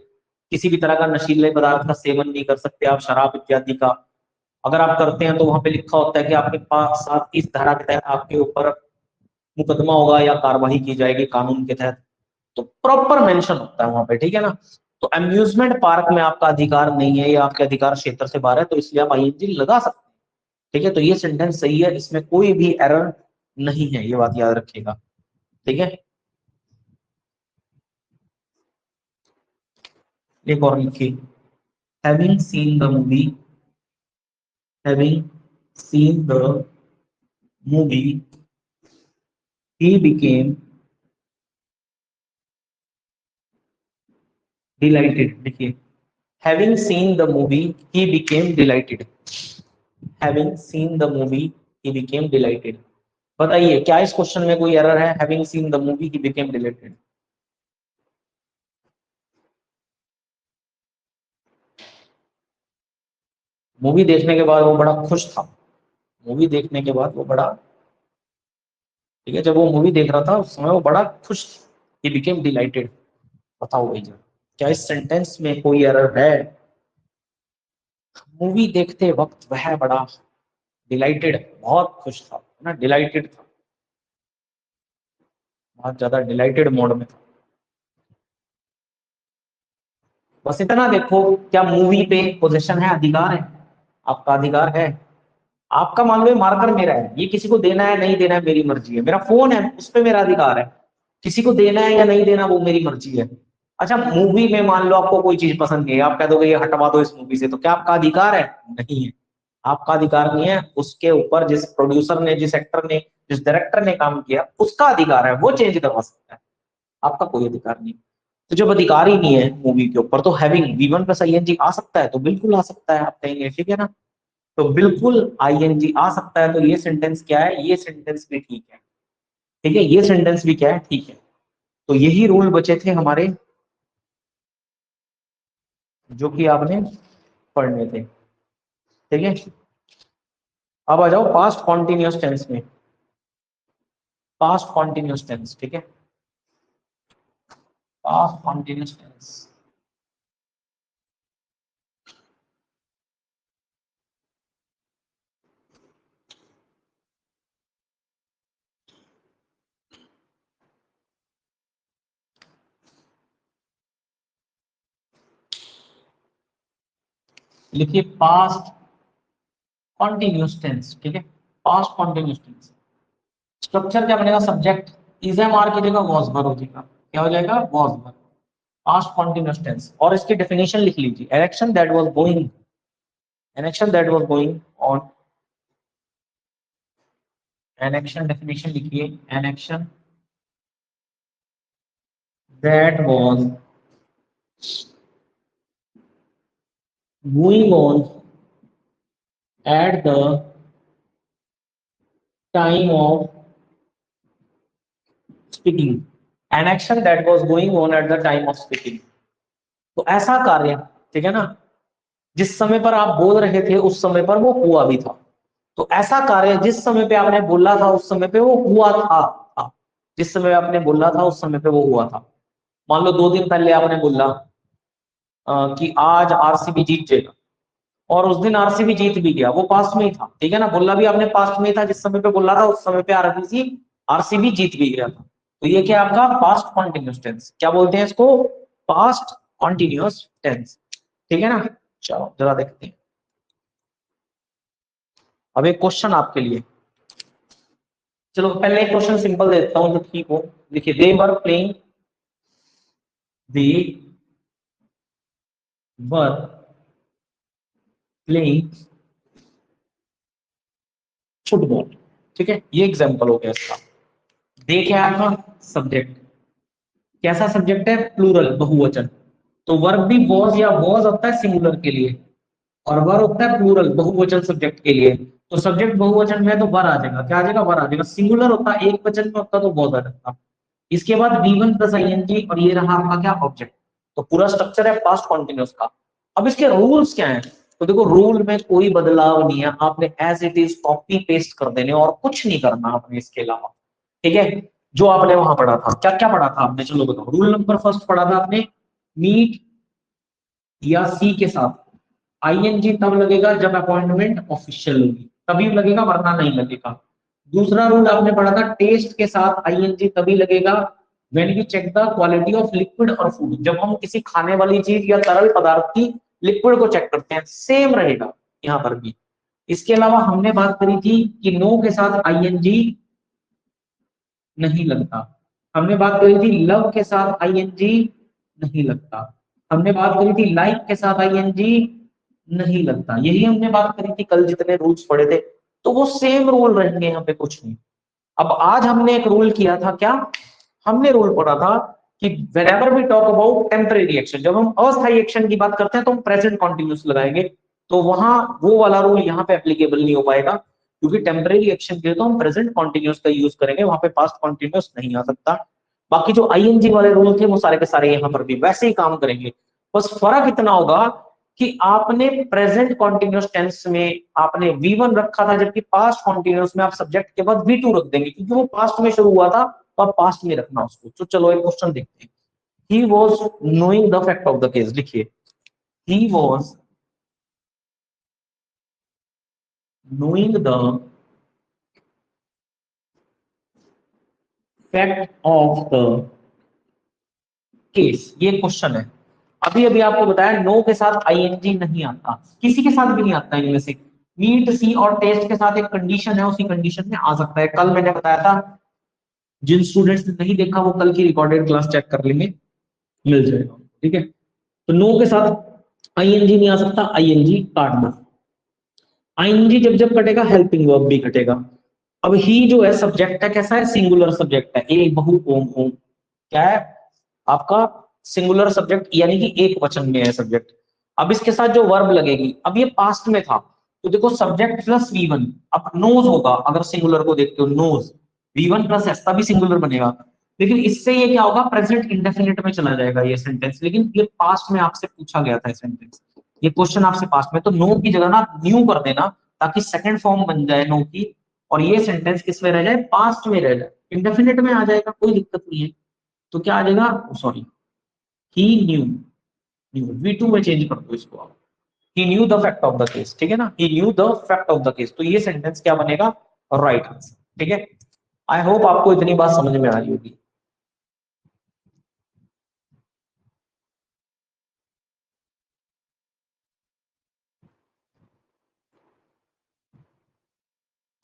किसी भी तरह का नशीले पदार्थ का सेवन नहीं कर सकते, आप शराब इत्यादि का अगर आप करते हैं तो वहां पे लिखा होता है कि आपके पास साथ इस धारा के तहत आपके ऊपर मुकदमा होगा या कार्रवाई की जाएगी कानून के तहत। तो प्रॉपर मेंशन होता है वहां पे। ठीक है ना, तो अम्यूजमेंट पार्क में आपका अधिकार नहीं है या आपके अधिकार क्षेत्र से बाहर है, तो इसलिए आप आईएनजी लगा सकते हैं। ठीक है, तो ये सेंटेंस सही है, इसमें कोई भी एरर नहीं है, ये बात याद रखिएगा। ठीक है, एक और लिखिए, having seen the movie, having seen the movie he became delighted। देखिए, having seen the movie he became delighted। having seen the movie he became delighted। बताइए क्या इस क्वेश्चन में कोई एरर है, having seen the movie he became delighted। Movie देखने के बाद वो बड़ा खुश था, मूवी देखने के बाद वो बड़ा, ठीक है, जब वो मूवी देख रहा था उस समय वो बड़ा खुश, he became delighted। बताओ भैया क्या इस सेंटेंस में कोई एरर है। मूवी देखते वक्त वह बड़ा डिलाइटेड, बहुत खुश था ना, डिलाइटेड था, बहुत ज्यादा डिलाइटेड मोड में था। बस इतना देखो, क्या मूवी पे पोजीशन है, अधिकार है, आपका अधिकार है। आपका मान लो मार्कर मेरा है, ये किसी को देना है नहीं देना है मेरी मर्जी है, मेरा फोन है उस पे मेरा अधिकार है। किसी को देना है या नहीं देना वो मेरी मर्जी है। अच्छा, मूवी में मान लो आपको कोई चीज पसंद नहीं है, आप कह दोगे ये हटवा दो इस मूवी से, तो क्या आपका अधिकार है? नहीं है, आपका अधिकार नहीं है। उसके ऊपर जिस प्रोड्यूसर ने, जिस एक्टर ने, जिस डायरेक्टर ने काम किया, उसका अधिकार है, वो चेंज करवा सकता है, आपका कोई अधिकार नहीं। तो जब अधिकार ही नहीं है मूवी के ऊपर, तो हैविंग V1 प्लस ING आ सकता है? तो बिल्कुल आ सकता है, आप कहेंगे ठीक है ना। तो बिल्कुल ING आ सकता है, तो ये सेंटेंस क्या है? ये सेंटेंस भी ठीक है, ठीक है, ये सेंटेंस भी क्या है? ठीक है। तो यही रूल बचे थे हमारे, जो कि आपने पढ़ने थे, ठीक है। अब आ जाओ पास्ट कॉन्टिन्यूअस टेंस में। पास्ट कॉन्टिन्यूअस टेंस, ठीक है, पास्ट कॉन्टिन्यूअस टेंस। लिखिए पास्ट कॉन्टिन्यूअस टेंस, ठीक है, पास्ट कॉन्टिन्यूअस टेंस। स्ट्रक्चर क्या बनेगा? सब्जेक्ट इज एम आर की जगह वॉज वर हो जाएगा। क्या हो जाएगा? Was were. Past continuous tense. और इसकी डेफिनेशन लिख लीजिए, an action that was going, an action that was going on, an action definition लिखिए, an action that was going on at the time of speaking, an action that was going on at the time of speaking. तो ऐसा कार्य, ठीक है ना, जिस समय पर आप बोल रहे थे उस समय पर वो हुआ भी था। तो ऐसा कार्य जिस समय पे आपने बोला था उस समय पे वो हुआ था। जिस समय आपने बोला था उस समय पे वो हुआ था। मान लो 2 दिन पहले आपने बोला कि आज आरसीबी जीत जाएगा, और उस दिन आरसीबी जीत भी गया, वो पास्ट में ही था, ठीक है ना, बोला भी आपने पास्ट में ही था, जिस समय पे बोला था उस समय पे आरसीबी जीत भी गया था। तो ये क्या आपका पास्ट कॉन्टिन्यूस टेंस, क्या बोलते हैं इसको? पास्ट कॉन्टिन्यूस टेंस, ठीक है ना। चलो जरा देखते हैं। अब एक क्वेश्चन आपके लिए, चलो पहले एक क्वेश्चन सिंपल दे देता हूं जो ठीक हो। देखिए, they were playing, they were playing football, ठीक है, ये एग्जांपल हो गया इसका। दे क्या है आपका? सब्जेक्ट। कैसा सब्जेक्ट है? प्लूरल, बहुवचन। तो वर्ब भी वॉज या वॉज होता है सिंगुलर के लिए, और वर होता है प्लूरल, बहुवचन सब्जेक्ट के लिए। तो सब्जेक्ट बहुवचन में है तो वर आ जाएगा। क्या आ जाएगा? वर आ जाएगा। सिंगुलर होता है, एक वचन में होता तो वॉज आ जाता। इसके बाद V1 प्लस ING, और ये रहा आपका क्या? ऑब्जेक्ट। तो पूरा स्ट्रक्चर है पास्ट कॉन्टिन्यूस का। अब इसके रूल्स क्या हैं? तो देखो, रूल में कोई बदलाव नहीं है, आपने as it is copy paste कर देने और कुछ नहीं करना आपने इसके अलावा, ठीक है। जो आपने वहां पढ़ा था, क्या क्या पढ़ा था आपने? चलो बताओ। रूल नंबर फर्स्ट पढ़ा था आपने, मीट या सी के साथ ING तब लगेगा जब अपॉइंटमेंट ऑफिशियल होगी, तभी लगेगा, वरना नहीं लगेगा। दूसरा रूल आपने पढ़ा था, टेस्ट के साथ ING तभी लगेगा when we check the quality of liquid और फूड, जब हम किसी खाने वाली चीज या तरल पदार्थ की लिक्विड को चेक करते हैं। सेम रहेगा यहाँ पर भी। इसके अलावा हमने बात करी थी कि नो के साथ ING नहीं लगता। हमने बात करी थी लव के साथ ING नहीं लगता। हमने बात करी थी लाइक के साथ ING नहीं लगता। यही हमने बात करी थी कल, जितने रूल्स पढ़े थे। तो वो सेम रूल रहेंगे, यहाँ पे कुछ नहीं। अब आज हमने एक रूल किया था, क्या हमने रूल पढ़ा था कि whenever we talk about temporary action, जब हम अस्थायी एक्शन की बात करते हैं तो हम प्रेजेंट कॉन्टिन्यूस लगाएंगे। तो वहां वो वाला रूल यहाँ पे एप्लीकेबल नहीं हो पाएगा, क्योंकि टेम्परेरी एक्शन के लिए तो हम प्रेजेंट कॉन्टिन्यूस का यूज करेंगे, वहां पे पास्ट कॉन्टिन्यूस नहीं आ सकता। बाकी जो ING वाले रूल थे वो सारे के सारे यहाँ पर भी वैसे ही काम करेंगे। बस फर्क इतना होगा कि आपने प्रेजेंट कॉन्टिन्यूस टेंस में आपने V1 रखा था, जबकि पास्ट कॉन्टिन्यूस में आप सब्जेक्ट के बाद V2 रख देंगे, क्योंकि वो पास्ट में शुरू हुआ था, तो आप पास्ट में रखना उसको। तो चलो एक क्वेश्चन देखते हैं। He was knowing the fact of the case, लिखिए, he was knowing the fact of the case, ये क्वेश्चन है। अभी अभी आपको बताया नो के साथ ING नहीं आता, किसी के साथ भी नहीं आता इनमें से। मीट, सी और टेस्ट के साथ एक कंडीशन है, उसी कंडीशन में आ सकता है। कल मैंने बताया था जिन स्टूडेंट्स ने नहीं देखा वो कल की रिकॉर्डेड क्लास चेक कर लेंगे, मिल जाएगा। ठीक है, तो नो के साथ आईएनजी नहीं आ सकता, आईएनजी काट दो। आईएनजी जब जब कटेगा हेल्पिंग वर्ब भी कटेगा। अब ही जो है सब्जेक्ट है, कैसा है, सिंगुलर सब्जेक्ट है, ए बहु ओम ओम, क्या है आपका, सिंगुलर सब्जेक्ट, यानी कि एक वचन में है सब्जेक्ट। अब इसके साथ जो वर्ब लगेगी, अब ये पास्ट में था, तो देखो सब्जेक्ट प्लस वी1, अब नोज होगा, अगर सिंगुलर को देखते हो नोज, वी1 प्लस एस तभी सिंगुलर बनेगा। लेकिन इससे ये क्या होगा, प्रेजेंट इंडेफिनिट में चला जाएगा ये सेंटेंस, लेकिन ये पास्ट में आपसे पूछा गया था सेंटेंस, ये क्वेश्चन आपसे पास्ट में, तो नो की जगह ना न्यू कर देना, ताकि सेकंड फॉर्म बन जाए नो की, और ये सेंटेंस किस में रह जाए, पास्ट में रह जाए, इंडेफिनिट में आ जाएगा, कोई दिक्कत नहीं है। तो क्या आ जाएगा, sorry, he knew, knew V two में चेंज कर दो इसको आप, he knew the fact of the case, ठीक है ना, he knew the fact of the case, तो ये सेंटेंस क्या बनेगा, राइट आंसर। ठीक है, आई होप आपको इतनी बात समझ में आ रही होगी।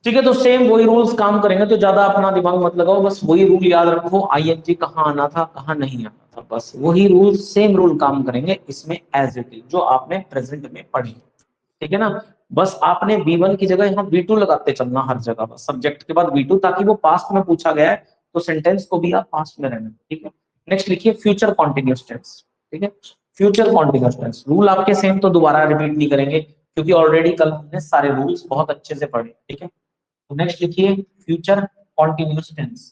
ठीक है, तो सेम वही रूल्स काम करेंगे, तो ज्यादा अपना दिमाग मत लगाओ, बस वही रूल याद रखो, आईएनजी कहाँ आना था कहाँ नहीं आना था, बस वही रूल, सेम रूल काम करेंगे इसमें एज इट इज, जो आपने प्रेजेंट में पढ़ी। ठीक है ना, बस आपने V1 की जगह यहाँ V2 लगाते चलना हर जगह, बस सब्जेक्ट के बाद V2, ताकि वो पास्ट में पूछा गया है तो सेंटेंस को भी आप पास्ट में रहना। ठीक है, नेक्स्ट लिखिए फ्यूचर कॉन्टिन्यूस टेंस। ठीक है, फ्यूचर कॉन्टिन्यूस टेंस, रूल आपके सेम, तो दोबारा रिपीट नहीं करेंगे, क्योंकि ऑलरेडी कल हमने सारे रूल्स बहुत अच्छे से पढ़े। ठीक है, तो नेक्स्ट लिखिए फ्यूचर कॉन्टिन्यूस टेंस।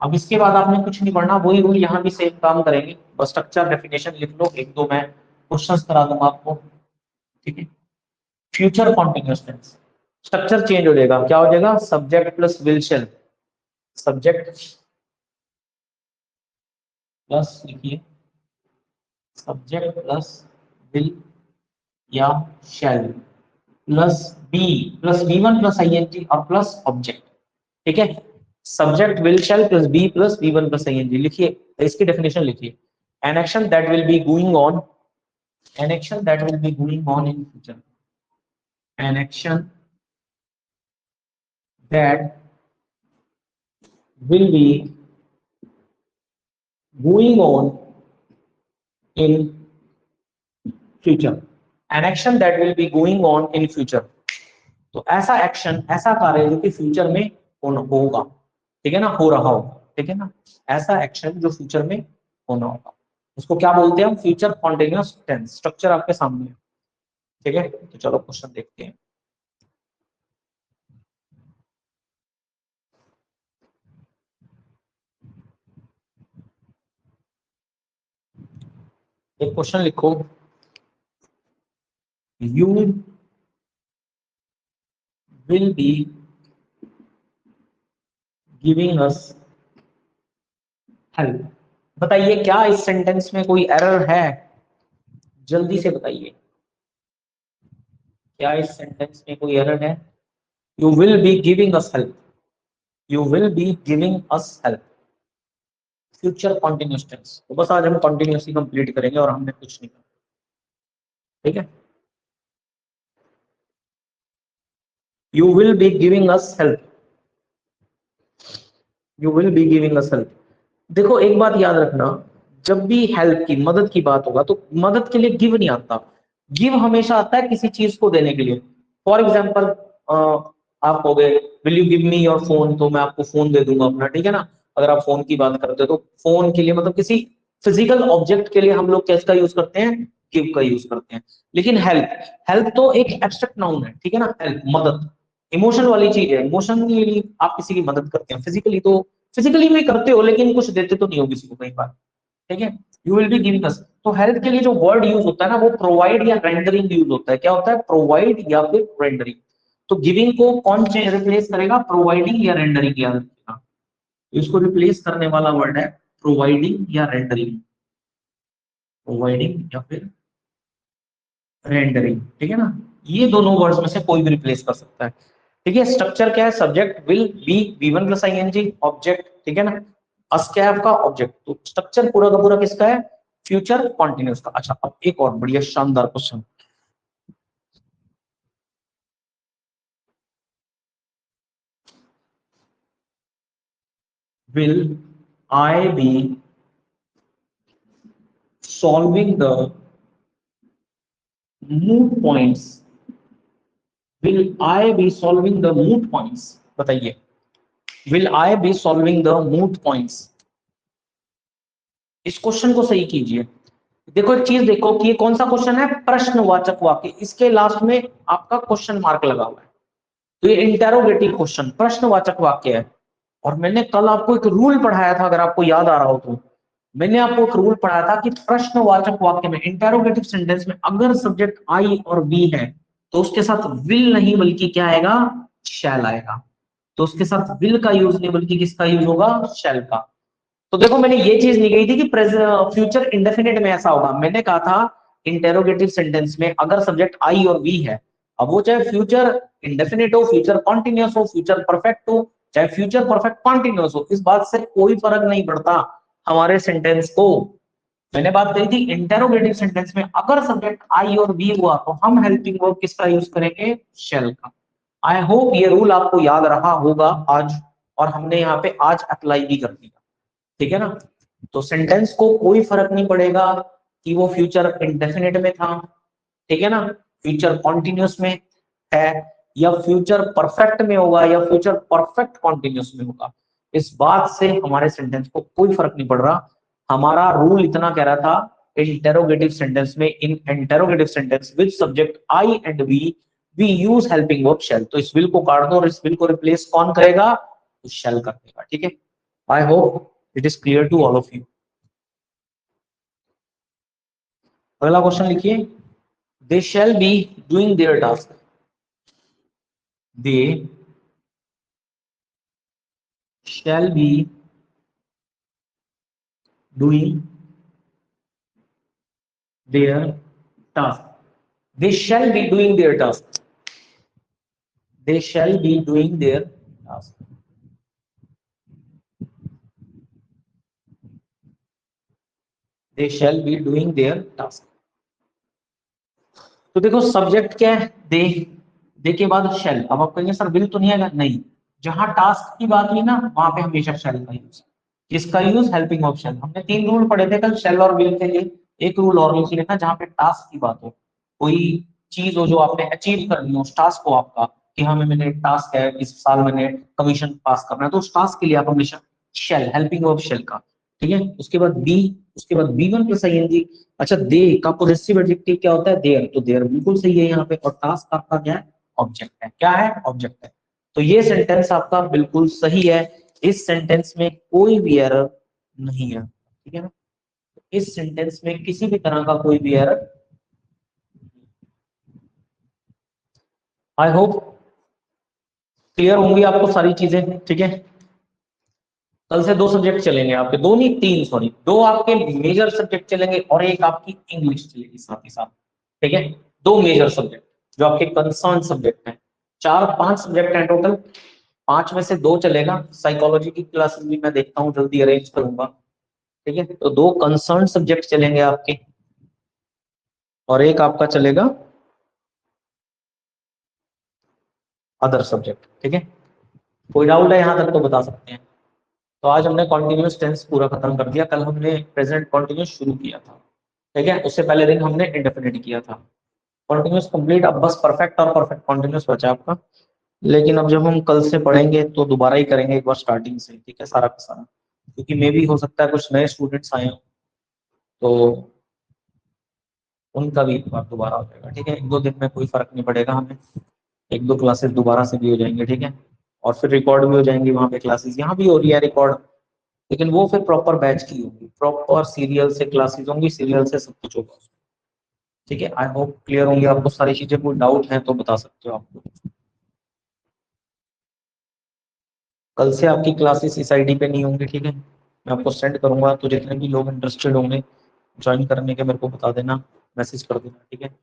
अब इसके बाद आपने कुछ नहीं पढ़ना, वही रूल यहाँ भी सेम काम करेंगे, बस स्ट्रक्चर डेफिनेशन लिख लो, एक दो मैं क्वेश्चंस करा दूंगा आपको। ठीक है, future continuous tense, structure change हो जाएगा, क्या हो जाएगा, subject plus will shall, subject plus लिखिए, सब्जेक्ट प्लस विल या shall, plus be, plus V1 plus I N G और प्लस ऑब्जेक्ट। ठीक है, subject will shall plus be plus V1 plus I N G लिखिए, तो इसकी डेफिनेशन लिखिए, an action that will be going on, an action that will be going on in future, an action that will be going on in future, an action that will be going on in future, तो ऐसा action, ऐसा कार्य जो कि future में होगा, ठीक है ना, हो रहा होगा, ठीक है ना, ऐसा एक्शन जो फ्यूचर में होना होगा, उसको क्या बोलते हैं हम, फ्यूचर कॉन्टिन्यूअस टेंस। स्ट्रक्चर आपके सामने है। ठीक है, तो चलो क्वेश्चन देखते हैं। एक क्वेश्चन लिखो, you will be giving us help. बताइए क्या इस सेंटेंस में कोई एरर है, जल्दी से बताइए, क्या इस सेंटेंस में कोई एरर है, you will be giving us help, you will be giving us help, future continuous tense, तो बस आज हम कॉन्टिन्यूसली कंप्लीट करेंगे और हमने कुछ नहीं करना। ठीक है, you will be giving us help, you will be giving us help. देखो एक बात याद रखना, जब भी हेल्प की, मदद की बात होगा, तो मदद के लिए गिव नहीं आता, गिव हमेशा आता है किसी चीज को देने के लिए। फॉर एग्जाम्पल, आप हो गए, will you give me your phone, तो मैं आपको फोन दे दूंगा अपना, ठीक है ना, अगर आप फोन की बात करते हो, तो फोन के लिए मतलब किसी फिजिकल ऑब्जेक्ट के लिए हम लोग किसका यूज करते हैं, गिव का यूज करते हैं। लेकिन हेल्प, हेल्प तो एक एब्स्ट्रैक्ट नाउन है, ठीक है ना, हेल्प मदद, इमोशन वाली चीज है, इमोशनली आप किसी की मदद करते हैं, फिजिकली तो फिजिकली भी करते हो, लेकिन कुछ देते तो नहीं हो किसी को कई बार। ठीक है, यू विल बी गिविंग अस, तो हेल्प के लिए जो वर्ड यूज होता है ना, वो प्रोवाइड या रेंडरिंग यूज होता है, क्या होता है, प्रोवाइड या फिर रेंडरिंग। तो गिविंग को कौन रिप्लेस करेगा, प्रोवाइडिंग या रेंडरिंग, याद रखना, इसको रिप्लेस करने वाला वर्ड है प्रोवाइडिंग या रेंडरिंग, प्रोवाइडिंग या फिर रेंडरिंग, ठीक है ना, ये दोनों वर्ड्स में से कोई भी रिप्लेस कर सकता है। ठीक है, स्ट्रक्चर क्या है, subject will be V1 plus I N G object, ठीक है ना, अस क्या है आपका ऑब्जेक्ट, तो स्ट्रक्चर पूरा का पूरा किसका है, फ्यूचर कॉन्टिन्यूस का। अच्छा, अब एक और बढ़िया शानदार question, will I be solving the moot points? will I be solving the moot points? बताइए, will I be solving the moot points? इस क्वेश्चन को सही कीजिए। देखो एक चीज देखो कि ये कौन सा क्वेश्चन है, प्रश्नवाचक वाक्य, इसके लास्ट में आपका क्वेश्चन मार्क लगा हुआ है, तो ये इंटेरोगेटिव क्वेश्चन प्रश्नवाचक वाक्य है। और मैंने कल आपको एक रूल पढ़ाया था, अगर आपको याद आ रहा हो तो, मैंने आपको एक रूल पढ़ाया था कि प्रश्नवाचक वाक्य में, इंटेरोगेटिव सेंटेंस में, अगर सब्जेक्ट आई और बी है तो उसके साथ विल नहीं बल्कि क्या आएगा, शैल आएगा। तो उसके साथ विल का यूज नहीं बल्कि किसका यूज होगा, शैल का। तो देखो मैंने ये चीज नहीं कही थी कि फ्यूचर इंडेफिनिट में ऐसा होगा, मैंने कहा था इंटेरोगेटिव सेंटेंस में अगर सब्जेक्ट आई और बी है, अब वो चाहे फ्यूचर इंडेफिनिट हो, फ्यूचर कॉन्टिन्यूस हो, फ्यूचर परफेक्ट हो, चाहे फ्यूचर परफेक्ट कॉन्टिन्यूस हो, इस बात से कोई फर्क नहीं पड़ता हमारे सेंटेंस को। मैंने बात कही थी इंटेरोगेटिव सेंटेंस में अगर सब्जेक्ट आई और बी हुआ तो हम हेल्पिंग वर्ब किसका यूज करेंगे, शेल का। आई होप ये रूल आपको याद रहा होगा आज, और हमने यहाँ पे आज अप्लाई भी कर दिया, ठीक है ना। तो सेंटेंस को कोई फर्क नहीं पड़ेगा कि वो फ्यूचर इंडेफिनिट में था, ठीक है ना, फ्यूचर कॉन्टिन्यूस में है, या फ्यूचर परफेक्ट में होगा, या फ्यूचर परफेक्ट कॉन्टिन्यूस में होगा, इस बात से हमारे सेंटेंस को कोई फर्क नहीं पड़ रहा। हमारा रूल इतना कह रहा था, इंटेरोगेटिव सेंटेंस में, in interrogative sentence with subject I and we use helping verb shall. तो इस विल को काट दो और इस विल को रिप्लेस कौन करेगा, तो शैल कर देगा, ठीक है। I hope it is clear to all of you. अगला क्वेश्चन लिखिए, they shall be doing their task. They shall be doing their task. They shall be doing their task. They shall be doing their task. They shall be doing their task. तो देखो subject क्या है, दे के बाद shell. अब आप कहेंगे sir will तो नहीं आएगा, नहीं, जहां टास्क की बात हुई ना वहां पे हमेशा शेल का यूज। किसका यूज, हेल्पिंग ऑप्शन। हमने तीन रूल पढ़े थे कल शेल और विल के लिए, एक रूल और लिख लेना जहां पे टास्क की बात हो, कोई चीज हो जो आपने अचीव करनी हो, उस टास्क को आपका, कि हमें मैंने टास्क है इस साल मैंने कमीशन पास करना है, तो उस टास्क के लिए आप हमेशा शेल, हेल्पिंग ऑफ शेल का, ठीक है। उसके बाद बी, उसके बाद V one plus I N G. अच्छा दे का पॉजेसिव एडजेक्टिव क्या होता है, देयर, तो देयर बिल्कुल सही है यहाँ पे, और टास्क आपका क्या है, ऑब्जेक्ट है, क्या है, ऑब्जेक्ट है। तो ये सेंटेंस आपका बिल्कुल सही है, इस सेंटेंस में कोई भी एरर नहीं है, ठीक है ना। इस सेंटेंस में किसी भी तरह का कोई भी एरर। आई होप क्लियर होंगी आपको सारी चीजें, ठीक है। कल से दो सब्जेक्ट चलेंगे आपके, दो नहीं तीन, सॉरी, दो आपके मेजर सब्जेक्ट चलेंगे और एक आपकी इंग्लिश चलेगी साथ ही साथ, ठीक है। दो मेजर सब्जेक्ट जो आपके कंसर्न सब्जेक्ट हैं, चार पांच सब्जेक्ट हैं टोटल, पांच में से दो चलेगा, साइकोलॉजी की क्लासेस भी मैं देखता हूँ जल्दी अरेंज करूंगा, ठीक है। तो दो कंसर्न सब्जेक्ट चलेंगे आपके, और एक आपका चलेगा अदर सब्जेक्ट, ठीक है। कोई डाउट है यहाँ तक तो बता सकते हैं। तो आज हमने कॉन्टिन्यूस टेंस पूरा खत्म कर दिया, कल हमने प्रेजेंट कॉन्टिन्यूस शुरू किया था, ठीक है। उससे पहले दिन हमने इंडेफिनिट किया था। कॉन्टिन्यूस कंप्लीट, अब बस परफेक्ट और परफेक्ट कॉन्टिन्यूस बचा आपका। लेकिन अब जब हम कल से पढ़ेंगे तो दोबारा ही करेंगे एक बार स्टार्टिंग से, ठीक है, सारा का सारा, क्योंकि मे भी हो सकता है कुछ नए स्टूडेंट्स आए हो, तो उनका भी एक बार दोबारा हो जाएगा, ठीक है। एक दो दिन में कोई फर्क नहीं पड़ेगा हमें, एक दो क्लासेस दोबारा से भी हो जाएंगे, ठीक है। और फिर रिकॉर्ड भी हो जाएंगी वहां पे क्लासेस, यहाँ भी हो रही है रिकॉर्ड, लेकिन वो फिर प्रॉपर बैच की होगी, प्रॉपर सीरियल से क्लासेस होंगी, सीरियल से सब कुछ होगा, ठीक है। आई होप क्लियर होंगी आपको सारी चीजें, कोई डाउट है तो बता सकते हो आप लोग। कल से आपकी क्लासेस इस आईडी पे नहीं होंगी, ठीक है, मैं आपको सेंड करूंगा, तो जितने भी लोग इंटरेस्टेड होंगे ज्वाइन करने के मेरे को बता देना, मैसेज कर देना, ठीक है।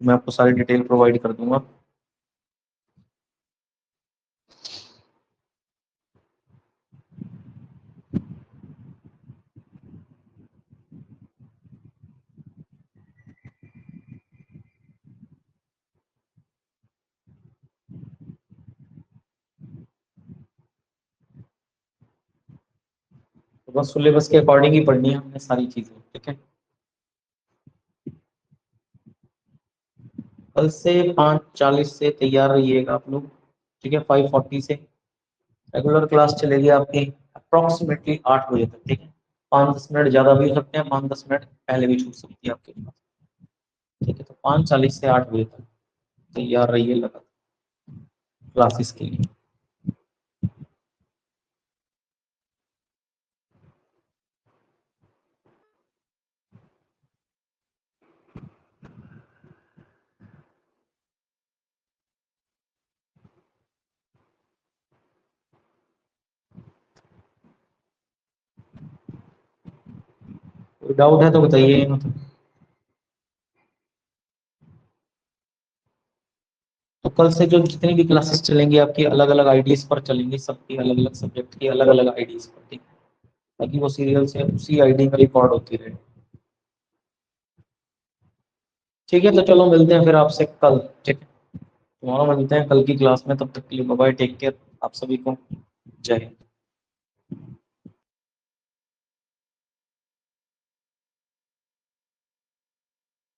मैं आपको सारी डिटेल प्रोवाइड कर दूंगा। तो बस सिलेबस के अकॉर्डिंग ही पढ़नी है हमने सारी चीजें, ठीक है। कल से 5:40 से तैयार रहिएगा आप लोग, ठीक है। 5:40 से रेगुलर क्लास चलेगी आपकी अप्रोक्सीमेटली 8 बजे तक, ठीक है। 5-10 मिनट ज्यादा भी हो सकते हैं, 5-10 मिनट पहले भी छूट सकती है आपके क्लास, ठीक है। तो 5:40 से 8 बजे तक तैयार रहिए लगातार क्लासेस के लिए। कोई डाउट है तो बताइए, मतलब। तो कल से जो जितनी भी क्लासेस चलेंगी आपकी अलग अलग आईडीज पर चलेंगी, सबकी अलग अलग सब्जेक्ट की अलग अलग आईडीज पर, ठीक है। ताकि वो सीरियल से उसी आईडी में रिकॉर्ड होती रहे, ठीक है। तो चलो मिलते हैं फिर आपसे कल, ठीक है। तुम्हारा मिलते हैं कल की क्लास में, तब तक के लिए बाय बाय, टेक केयर आप सभी को, जय हिंद।